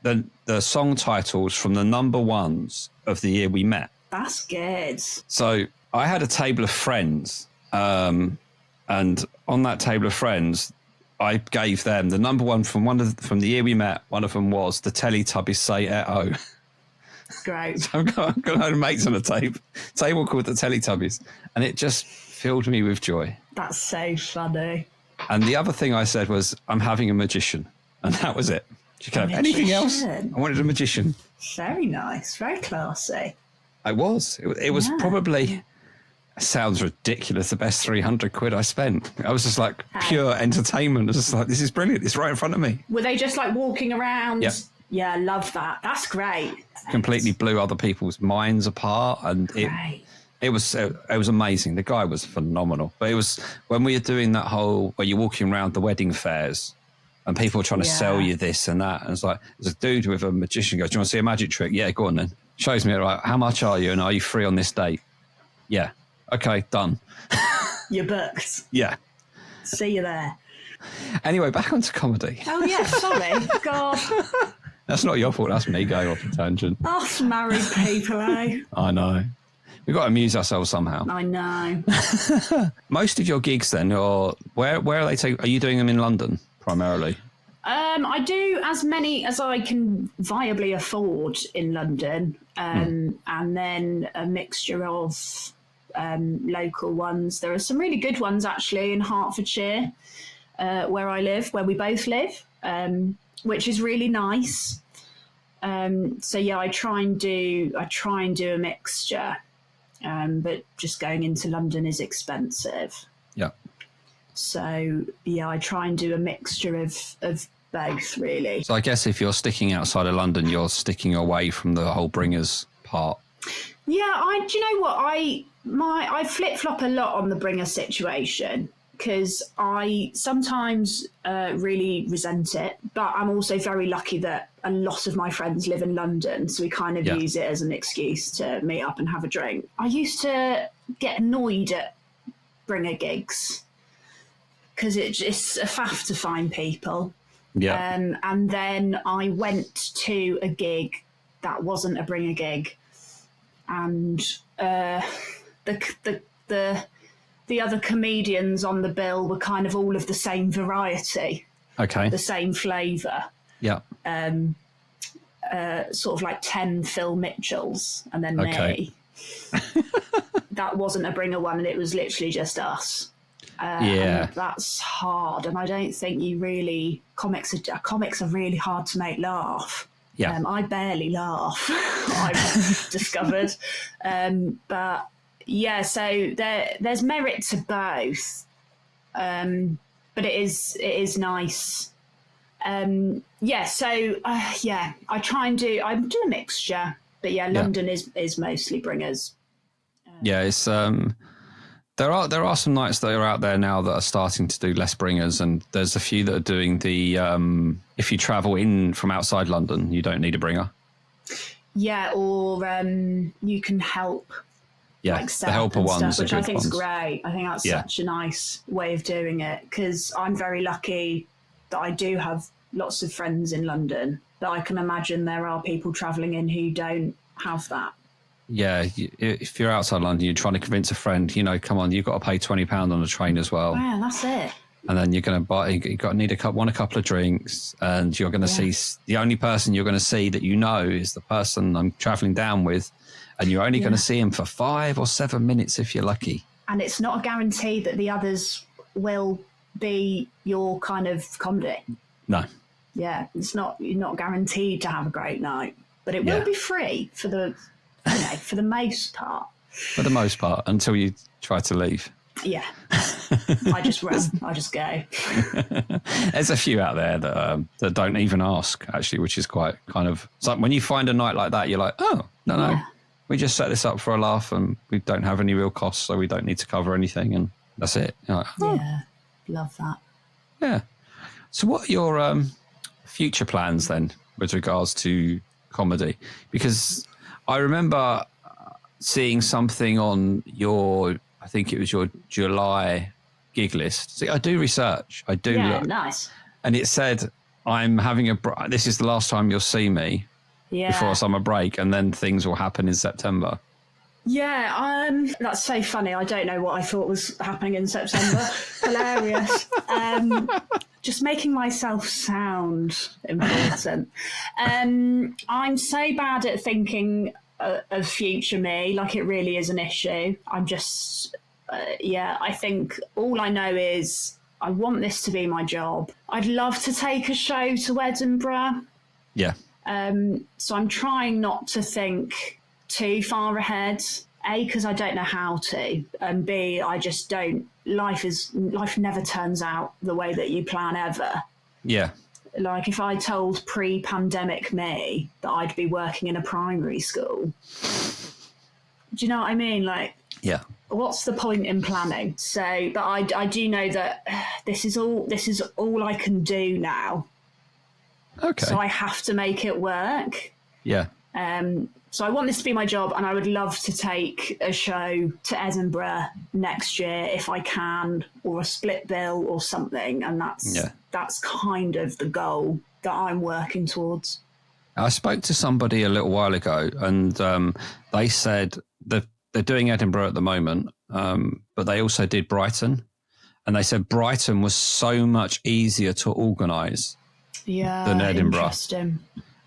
the song titles from the number 1s of the year we met.
That's good.
So I had a table of friends, and on that table of friends, I gave them the number 1 from the year we met. One of them was the Teletubbies Say E-O.
Great.
So I've got mates on a table called the Teletubbies, and it just filled me with joy.
That's so funny.
And the other thing I said was, I'm having a magician. And that was it. She could have anything else. I wanted a magician.
Very nice. Very classy.
It was. It was probably, sounds ridiculous, the best 300 quid I spent. I was just like pure entertainment. I was just like, this is brilliant. It's right in front of me.
Were they just like walking around?
Yep.
Yeah, I love that. That's great.
Completely blew other people's minds apart. And it was amazing. The guy was phenomenal. But it was when we were doing that whole, where you're walking around the wedding fairs and people are trying to sell you this and that. And it's like, there's a dude with a magician goes, do you want to see a magic trick? Yeah, go on then. Shows me, like, how much are you? And are you free on this date? Yeah. Okay, done.
You're booked.
Yeah.
See you there.
Anyway, back onto comedy.
Oh, yeah, sorry. God.
That's not your fault. That's me going off a tangent.
Us married people, eh?
I know. We've got to amuse ourselves somehow.
I know.
Most of your gigs then are, where are they are you doing them in London primarily?
I do as many as I can viably afford in London, and then a mixture of local ones. There are some really good ones actually in Hertfordshire, where we both live, which is really nice. So yeah, I try and do a mixture, but just going into London is expensive.
Yeah.
So yeah, I try and do a mixture of both, really.
So I guess if you're sticking outside of London, you're sticking away from the whole bringers part.
Yeah, do you know what? I flip-flop a lot on the bringer situation, because I sometimes really resent it, but I'm also very lucky that a lot of my friends live in London, so we kind of use it as an excuse to meet up and have a drink. I used to get annoyed at bringer gigs because it's a faff to find people. Yeah. And then I went to a gig that wasn't a bringer gig, and the other comedians on the bill were kind of all of the same variety. Okay. The same flavour. Yeah. Sort of like 10 Phil Mitchells and then me. That wasn't a bringer one, and it was literally just us. And that's hard, and I don't think comics are really hard to make laugh. Yeah. I barely laugh, I've discovered. But yeah, so there's merit to both. But it is nice. I try and do a mixture, but London is mostly bringers.
It's there are some nights that are out there now that are starting to do less bringers, and there's a few that are doing the if you travel in from outside London, you don't need a bringer. Yeah,
or you can help.
Yeah, like the helper ones,
which I think is great. I think that's such a nice way of doing it, because I'm very lucky that I do have lots of friends in London, but I can imagine there are people travelling in who don't have that.
Yeah, if you're outside London, you're trying to convince a friend, come on, you've got to pay £20 on a train as well.
Yeah, that's it.
And then you're going to buy, you've got to need a couple of drinks, and you're going to see, the only person you're going to see that is the person I'm travelling down with, and you're only going to see him for 5 or 7 minutes if you're lucky.
And it's not a guarantee that the others will be your kind of comedy.
No.
Yeah, you're not guaranteed to have a great night, but it will be free for the most part.
For the most part, until you try to leave.
Yeah. I just run. I just go.
There's a few out there that don't even ask, actually, which is quite kind of... It's like when you find a night like that, you're like, oh, no. We just set this up for a laugh, and we don't have any real costs, so we don't need to cover anything, and that's it. You're like, oh.
Yeah, love that.
Yeah. So what are your future plans then with regards to comedy? Because I remember seeing something on I think it was your July gig list. See, I do research. I do look.
Nice.
And it said, I'm having this is the last time you'll see me before summer break, and then things will happen in September.
Yeah, that's so funny. I don't know what I thought was happening in September. Hilarious. Just making myself sound important. I'm so bad at thinking of future me, like it really is an issue. I'm just, I think all I know is I want this to be my job. I'd love to take a show to Edinburgh.
Yeah.
So I'm trying not to think too far ahead. A, because I don't know how to, and B, I just don't. Life never turns out the way that you plan ever.
Yeah.
Like if I told pre-pandemic me that I'd be working in a primary school, do you know what I mean? Like,
yeah.
What's the point in planning? So, but I do know that this is all I can do now.
Okay.
So I have to make it work.
Yeah.
So I want this to be my job, and I would love to take a show to Edinburgh next year if I can, or a split bill or something. And that's kind of the goal that I'm working towards.
I spoke to somebody a little while ago, and they said that they're doing Edinburgh at the moment, but they also did Brighton. And they said Brighton was so much easier to organise than Edinburgh.
Interesting.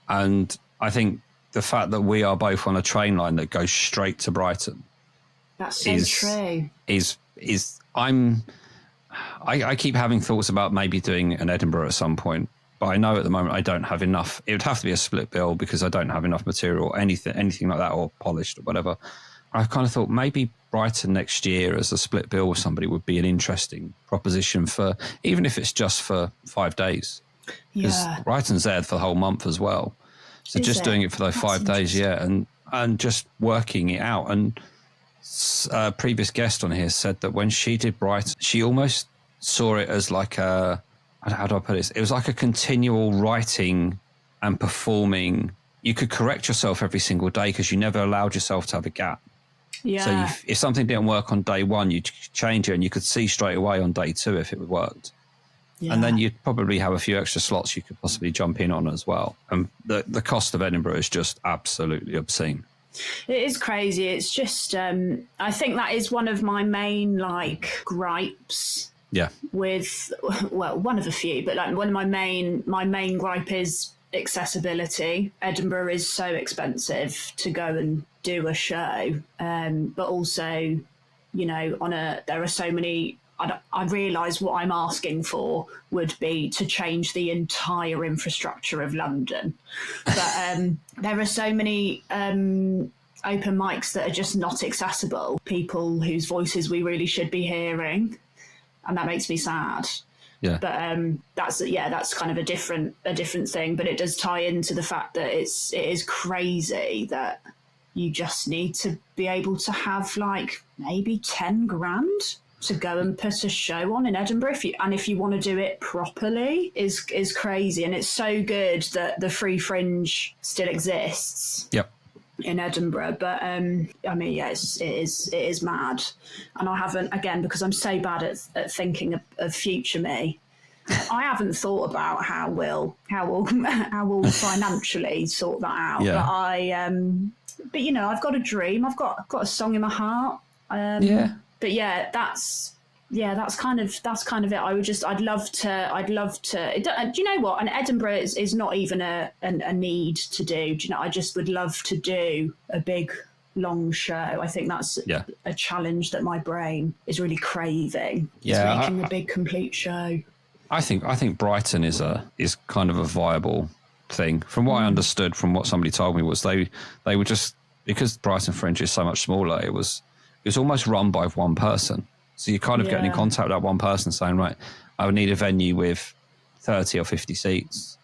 And I think the fact that we are both on a train line that goes straight to Brighton.
That's so true.
I keep having thoughts about maybe doing an Edinburgh at some point, but I know at the moment I don't have enough. It would have to be a split bill because I don't have enough material or anything like that, or polished or whatever. I kind of thought maybe Brighton next year as a split bill with somebody would be an interesting proposition for, even if it's just for 5 days. Because Brighton's there for the whole month as well. So just doing it for those 5 days, and just working it out. And a previous guest on here said that when she did Brighton, she almost saw it as like how do I put it? It was like a continual writing and performing. You could correct yourself every single day because you never allowed yourself to have a gap.
Yeah.
So if something didn't work on day one, you'd change it, and you could see straight away on day two if it worked. Yeah. And then you'd probably have a few extra slots you could possibly jump in on as well. And the cost of Edinburgh is just absolutely obscene.
It is crazy. It's just, I think that is one of my main gripes.
Yeah.
With, well, one of a few, but one of my main gripe is accessibility. Edinburgh is so expensive to go and do a show, but also, there are so many. I realise what I'm asking for would be to change the entire infrastructure of London. But there are so many open mics that are just not accessible, people whose voices we really should be hearing. And that makes me sad. Yeah. But that's kind of a different thing. But it does tie into the fact that it is crazy that you just need to be able to have maybe 10 grand to go and put a show on in Edinburgh, if you want to do it properly, is crazy. And it's so good that the Free Fringe still exists.
Yep.
In Edinburgh, but it is mad, and I haven't, again, because I'm so bad at thinking of future me, I haven't thought about how we'll financially sort that out. Yeah. But I've got a dream. I've got a song in my heart. But that's kind of it. I'd love to. Do you know what? And Edinburgh is not even a need to do. Do you know? I just would love to do a big, long show. I think that's a challenge that my brain is really craving.
Yeah,
making a big, complete show.
I think Brighton is kind of a viable thing. From what I understood, from what somebody told me, was they were just, because Brighton Fringe is so much smaller. It was almost run by one person. So you're kind of getting in contact with that one person saying, right, I would need a venue with 30 or 50 seats.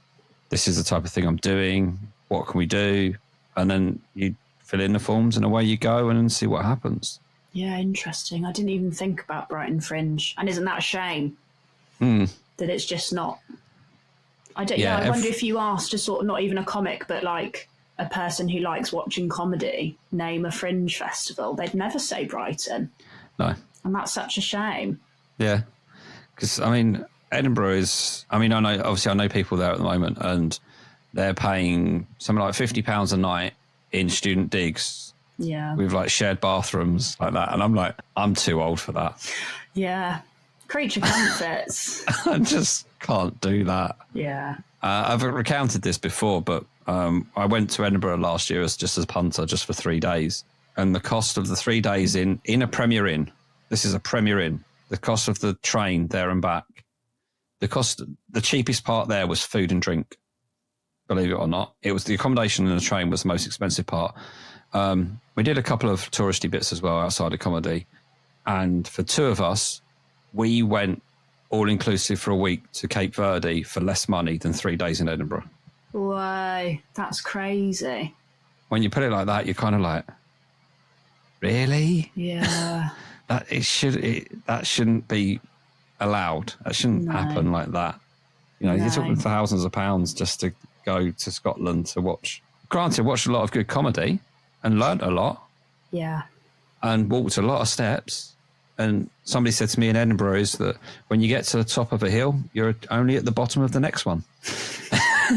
This is the type of thing I'm doing. What can we do? And then you fill in the forms and away you go and see what happens.
Yeah, interesting. I didn't even think about Brighton Fringe. And isn't that a shame? That it's just not... I wonder if you asked a sort of, not even a comic, but a person who likes watching comedy, name a fringe festival, they'd never say Brighton.
No.
And that's such a shame.
Yeah. Because, Edinburgh is... I know people there at the moment, and they're paying something like £50 a night in student digs.
Yeah.
With shared bathrooms like that. And I'm like, I'm too old for that.
Yeah. Creature comforts.
I just can't do that.
Yeah.
I've recounted this before, but I went to Edinburgh last year just as punter, just for 3 days. And the cost of the 3 days in a Premier Inn, this is a Premier Inn, the cost of the train there and back. The cheapest part there was food and drink. Believe it or not, it was the accommodation and the train was the most expensive part. We did a couple of touristy bits as well outside of comedy, and for 2 of us, we went all inclusive for a week to Cape Verde for less money than 3 days in Edinburgh.
Whoa, that's crazy.
When you put it like that, you're kind of like, really?
Yeah.
That shouldn't be allowed. That shouldn't happen like that. You're talking thousands of pounds just to go to Scotland to watch. Granted, watched a lot of good comedy and learnt a lot.
Yeah. And
walked a lot of steps. And somebody said to me in Edinburgh is that when you get to the top of a hill, you're only at the bottom of the next one.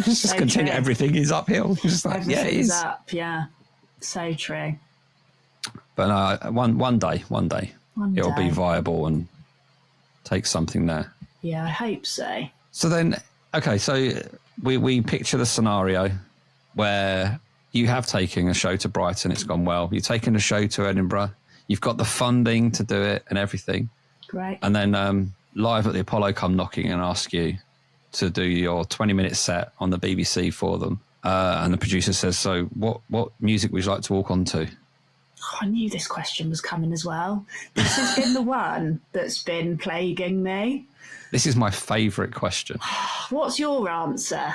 Just so continue. True. Everything is uphill. Just like,
everything
it
is up. Yeah. So true.
But one day it'll be viable and take something there.
Yeah, I hope so.
So then, okay, so we picture the scenario where you have taken a show to Brighton, it's gone well. You've taken a show to Edinburgh, you've got the funding to do it and everything.
Great.
And then Live at the Apollo come knocking and ask you to do your 20-minute set on the BBC for them. And the producer says, so what music would you like to walk on to?
Oh, I knew this question was coming as well. This has been the one that's been plaguing me.
This is my favourite question.
What's your answer?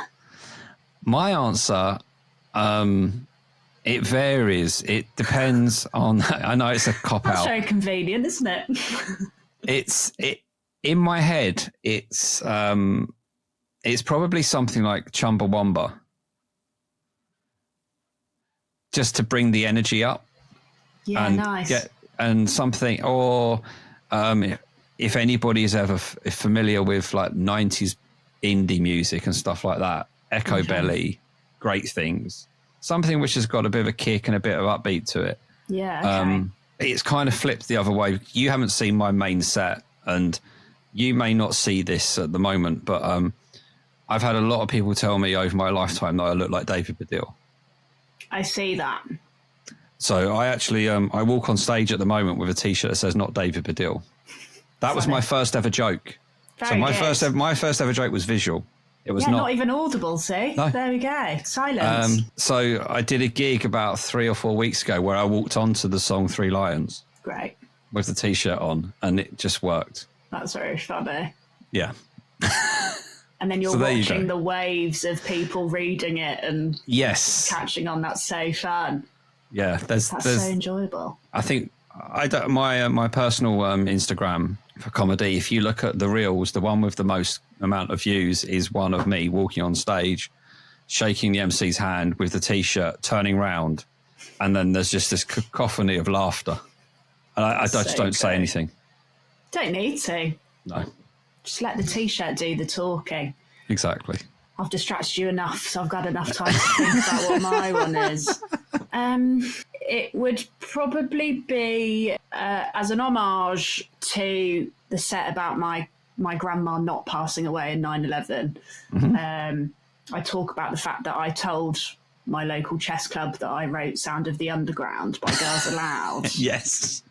My
answer, it varies. It depends on. I know it's a cop out.
That's very convenient, isn't it?
It's in my head. It's probably something like Chumbawamba, just to bring the energy up.
Yeah,
and
nice.
And something, or if anybody is ever familiar with like 90s indie music and stuff like that, Echo Belly, Great Things, something which has got a bit of a kick and a bit of upbeat to it.
Yeah, okay.
It's kind of flipped the other way. You haven't seen my main set, and you may not see this at the moment, but I've had a lot of people tell me over my lifetime that I look like David Baddiel.
I see that.
So I actually, I walk on stage at the moment with a T-shirt that says "Not David Baddiel." That was my first ever joke.
Very
so
good.
my first ever joke was visual. It was
not even audible. See,
no.
There we go. Silence.
So I did a gig about 3 or 4 weeks ago where I walked onto the song Three Lions.
Great.
With the T-shirt on, and it just worked.
That's very funny.
Yeah.
And then you're watching the waves of people reading it and catching on. That's so fun.
Yeah, that's
so enjoyable.
I think my personal Instagram for comedy, if you look at the reels, the one with the most amount of views is one of me walking on stage, shaking the MC's hand with the T-shirt, turning round, and then there's just this cacophony of laughter. And I just don't say anything.
Don't need to.
No.
Just let the T-shirt do the talking.
Exactly.
I've distracted you enough, so I've got enough time to think about what my one is. It would probably be as an homage to the set about my grandma not passing away in 9/11. Mm-hmm. I talk about the fact that I told my local chess club that I wrote Sound of the Underground by Girls Aloud.
Yes.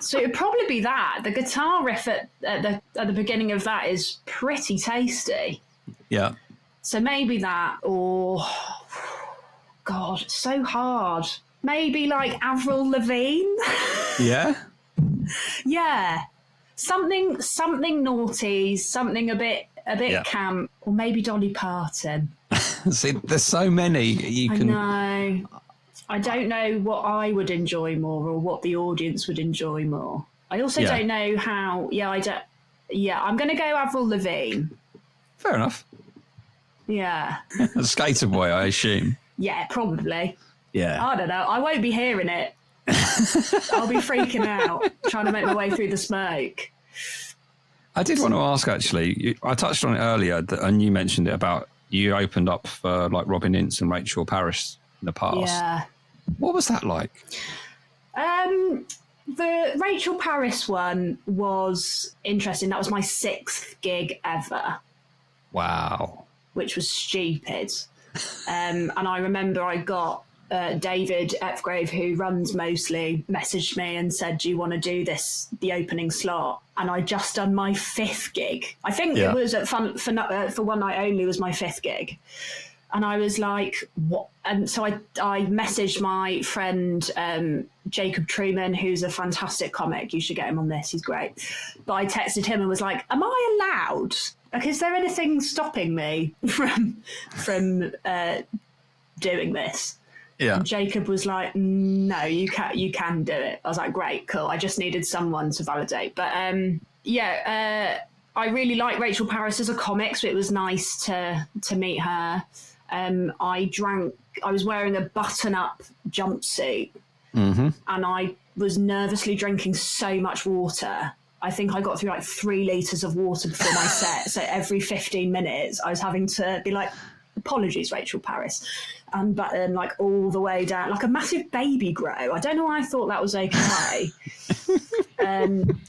So it'd probably be that. The guitar riff at the beginning of that is pretty tasty.
Yeah.
So maybe that, or God, it's so hard. Maybe like Avril Lavigne.
Yeah.
Yeah. Something naughty, something a bit camp, or maybe Dolly Parton.
See, there's so many you can.
I know. I don't know what I would enjoy more, or what the audience would enjoy more. I also don't know how. Yeah, I don't. Yeah, I'm going to go Avril Lavigne.
Fair enough.
Yeah.
A skater boy, I assume.
Yeah, probably.
Yeah.
I don't know. I won't be hearing it. I'll be freaking out, trying to make my way through the smoke.
I did want to ask, actually, I touched on it earlier, and you mentioned it about you opened up for like Robin Ince and Rachel Parris in the past.
Yeah.
What was that like?
The Rachel Parris one was interesting. That was my 6th gig ever.
Wow.
Which was stupid. And I remember I got David Epgrave, who runs Mostly, messaged me and said, do you want to do the opening slot? And I just done my 5th gig. I think it was at for One Night Only was my 5th gig. And I was like, what? And so I messaged my friend Jacob Truman, who's a fantastic comic. You should get him on this. He's great. But I texted him and was like, am I allowed? Like, is there anything stopping me from doing this?
Yeah.
And Jacob was like, no, you can do it. I was like, great, cool. I just needed someone to validate. But I really like Rachel Parris as a comic, so it was nice to meet her. I was wearing a button-up jumpsuit, and I was nervously drinking so much water. I think I got through like 3 litres of water before my set. So every 15 minutes, I was having to be like, apologies, Rachel Parris. And button like all the way down, like a massive baby grow. I don't know why I thought that was okay.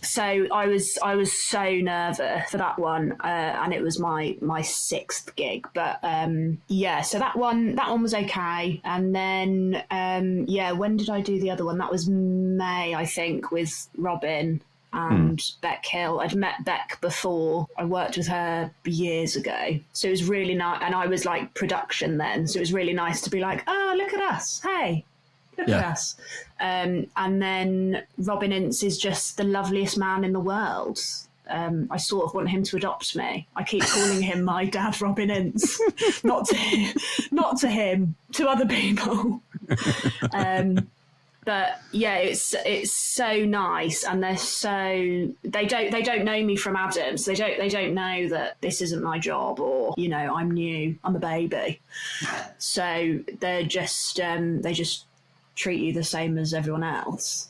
So I was so nervous for that one, and it was my 6th gig. But so that one was okay. And then when did I do the other one? That was May, I think, with Robin and Beck Hill. I'd met Beck before. I worked with her years ago. So it was really nice. And I was like production then. So it was really nice to be like, oh, look at us. Hey, look at us. And then Robin Ince is just the loveliest man in the world. I sort of want him to adopt me. I keep calling him my dad, Robin Ince. not to him, to other people. But yeah, it's so nice, and they don't know me from Adam, so they don't know that this isn't my job, or I'm new, I'm a baby. So they just treat you the same as everyone else,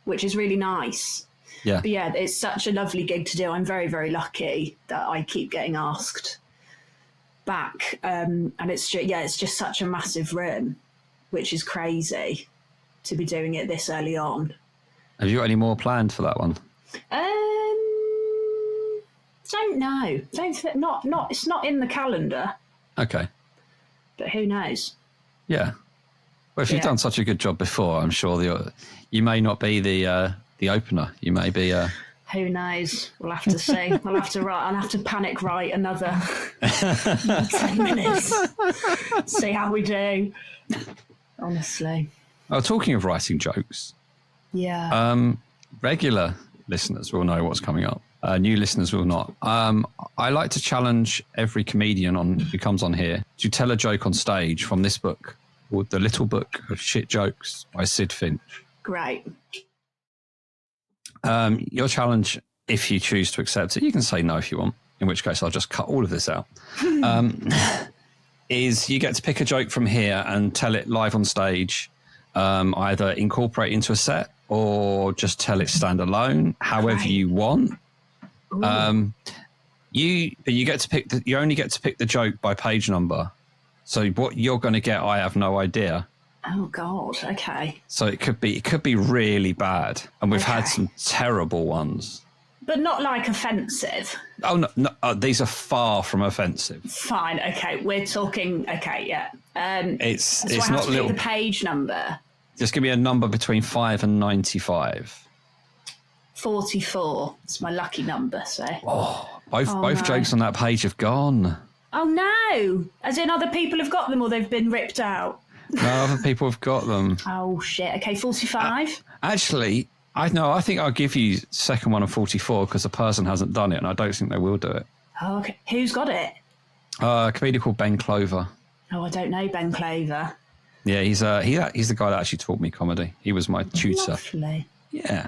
which is really nice.
Yeah.
But yeah, it's such a lovely gig to do. I'm very, very lucky that I keep getting asked back, and it's just such a massive room, which is crazy to be doing it this early on.
Have you got any more planned for that one?
Don't know. Not. It's not in the calendar.
Okay.
But who knows?
Yeah. Well, if you've done such a good job before, I'm sure you may not be the opener. You may be.
Who knows? We'll have to see. I'll have to panic write another 10 minutes. See how we do. Honestly.
Oh, talking of writing jokes.
Yeah.
Regular listeners will know what's coming up. New listeners will not. I like to challenge every comedian who comes on here to tell a joke on stage from this book called The Little Book of Shit Jokes by Sid Finch. Great. Your challenge, if you choose to accept it, you can say no if you want, in which case I'll just cut all of this out, is you get to pick a joke from here and tell it live on stage, either incorporate into a set or just tell it standalone, however you want. You get to pick you only get to pick the joke by page number. So what you're going to get, I have no idea. Oh God! Okay. So it could be really bad, and we've had some terrible ones. But not like offensive. Oh no! These are far from offensive. Fine. Okay, we're talking. Okay, yeah. It's not little. The page number. Just give me a number between 5 and 95. 44. It's my lucky number. So. Both jokes on that page have gone. Oh no! As in, other people have got them, or they've been ripped out. No, other people have got them. Oh shit! Okay, 45. Actually, I think I'll give you second one of 44 because the person hasn't done it, and I don't think they will do it. Oh, okay. Who's got it? A comedian called Ben Clover. Oh, I don't know Ben Clover. Yeah, he's the guy that actually taught me comedy. He was my tutor. Lovely. Yeah.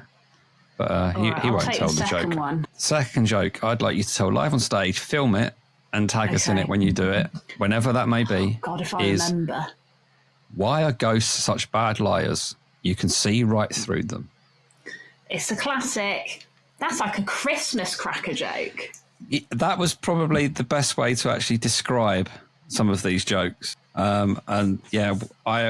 But he won't tell the joke. One. Second joke, I'd like you to tell live on stage, film it, and tag us in it when you do it, whenever that may be. Oh, God, if I remember. Why are ghosts such bad liars? You can see right through them. It's a classic. That's like a Christmas cracker joke. That was probably the best way to actually describe some of these jokes. And yeah,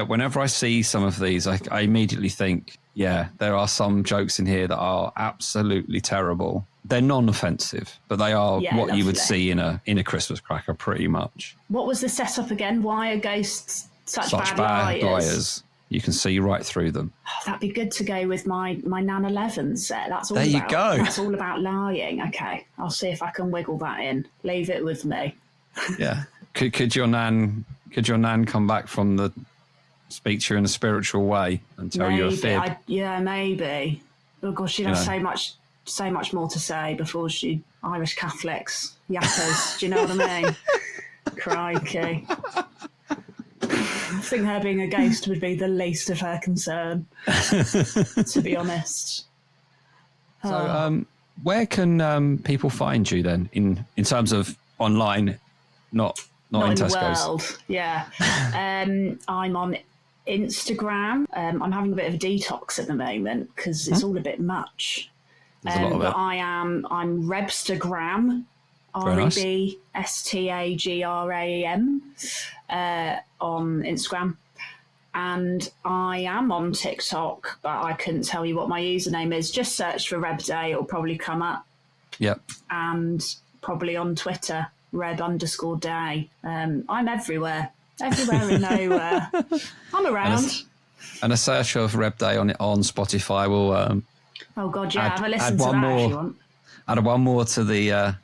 whenever I see some of these, I immediately think, yeah, there are some jokes in here that are absolutely terrible. They're non-offensive, but they are what you would see in a Christmas cracker, pretty much. What was the setup again? Why are ghosts
such
bad
liars.
liars. You can see right through them.
Oh, that'd be good to go with my Nan 11 set. That's all.
There you go.
That's all about lying. Okay, I'll see if I can wiggle that in. Leave it with me.
Yeah. Could your nan come back from the speak to you in a spiritual way and tell you a fib?
Maybe. Oh gosh, she'd have so much more to say before she Irish Catholics, yappers. Do you know what I mean? Crikey. I think her being a ghost would be the least of her concern, to be honest.
So, where can people find you then in terms of online, not in Tesco's?
The world? Yeah. I'm on Instagram. I'm having a bit of a detox at the moment because it's all a bit much.
There's a lot of it.
I'm Rebstagram, REBSTAGRAM, on Instagram. And I am on TikTok, but I couldn't tell you what my username is. Just search for Rebday, it'll probably come up.
Yep.
And probably on Twitter, Reb_day. I'm everywhere and nowhere. I'm around.
And a search of Rebday on Spotify will...
oh, God, yeah, have a listen to that if you want.
Add one more to the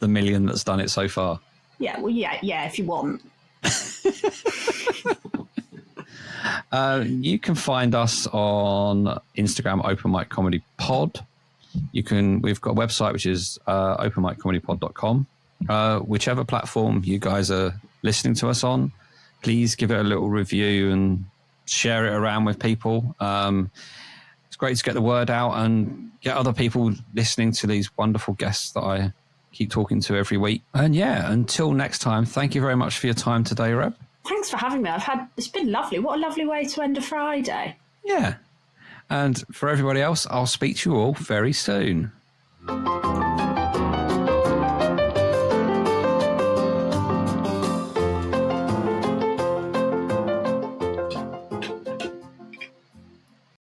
million that's done it so far.
Yeah, well, yeah, if you want.
You can find us on Instagram, Open Mic Comedy Pod. We've got a website which is openmiccomedypod.com. Whichever platform you guys are listening to us on, please give it a little review and share it around with people. It's great to get the word out and get other people listening to these wonderful guests that I keep talking to every week. And yeah, until next time, thank you very much for your time today, Reb.
Thanks for having me. It's been lovely. What a lovely way to end a Friday.
Yeah. And for everybody else, I'll speak to you all very soon.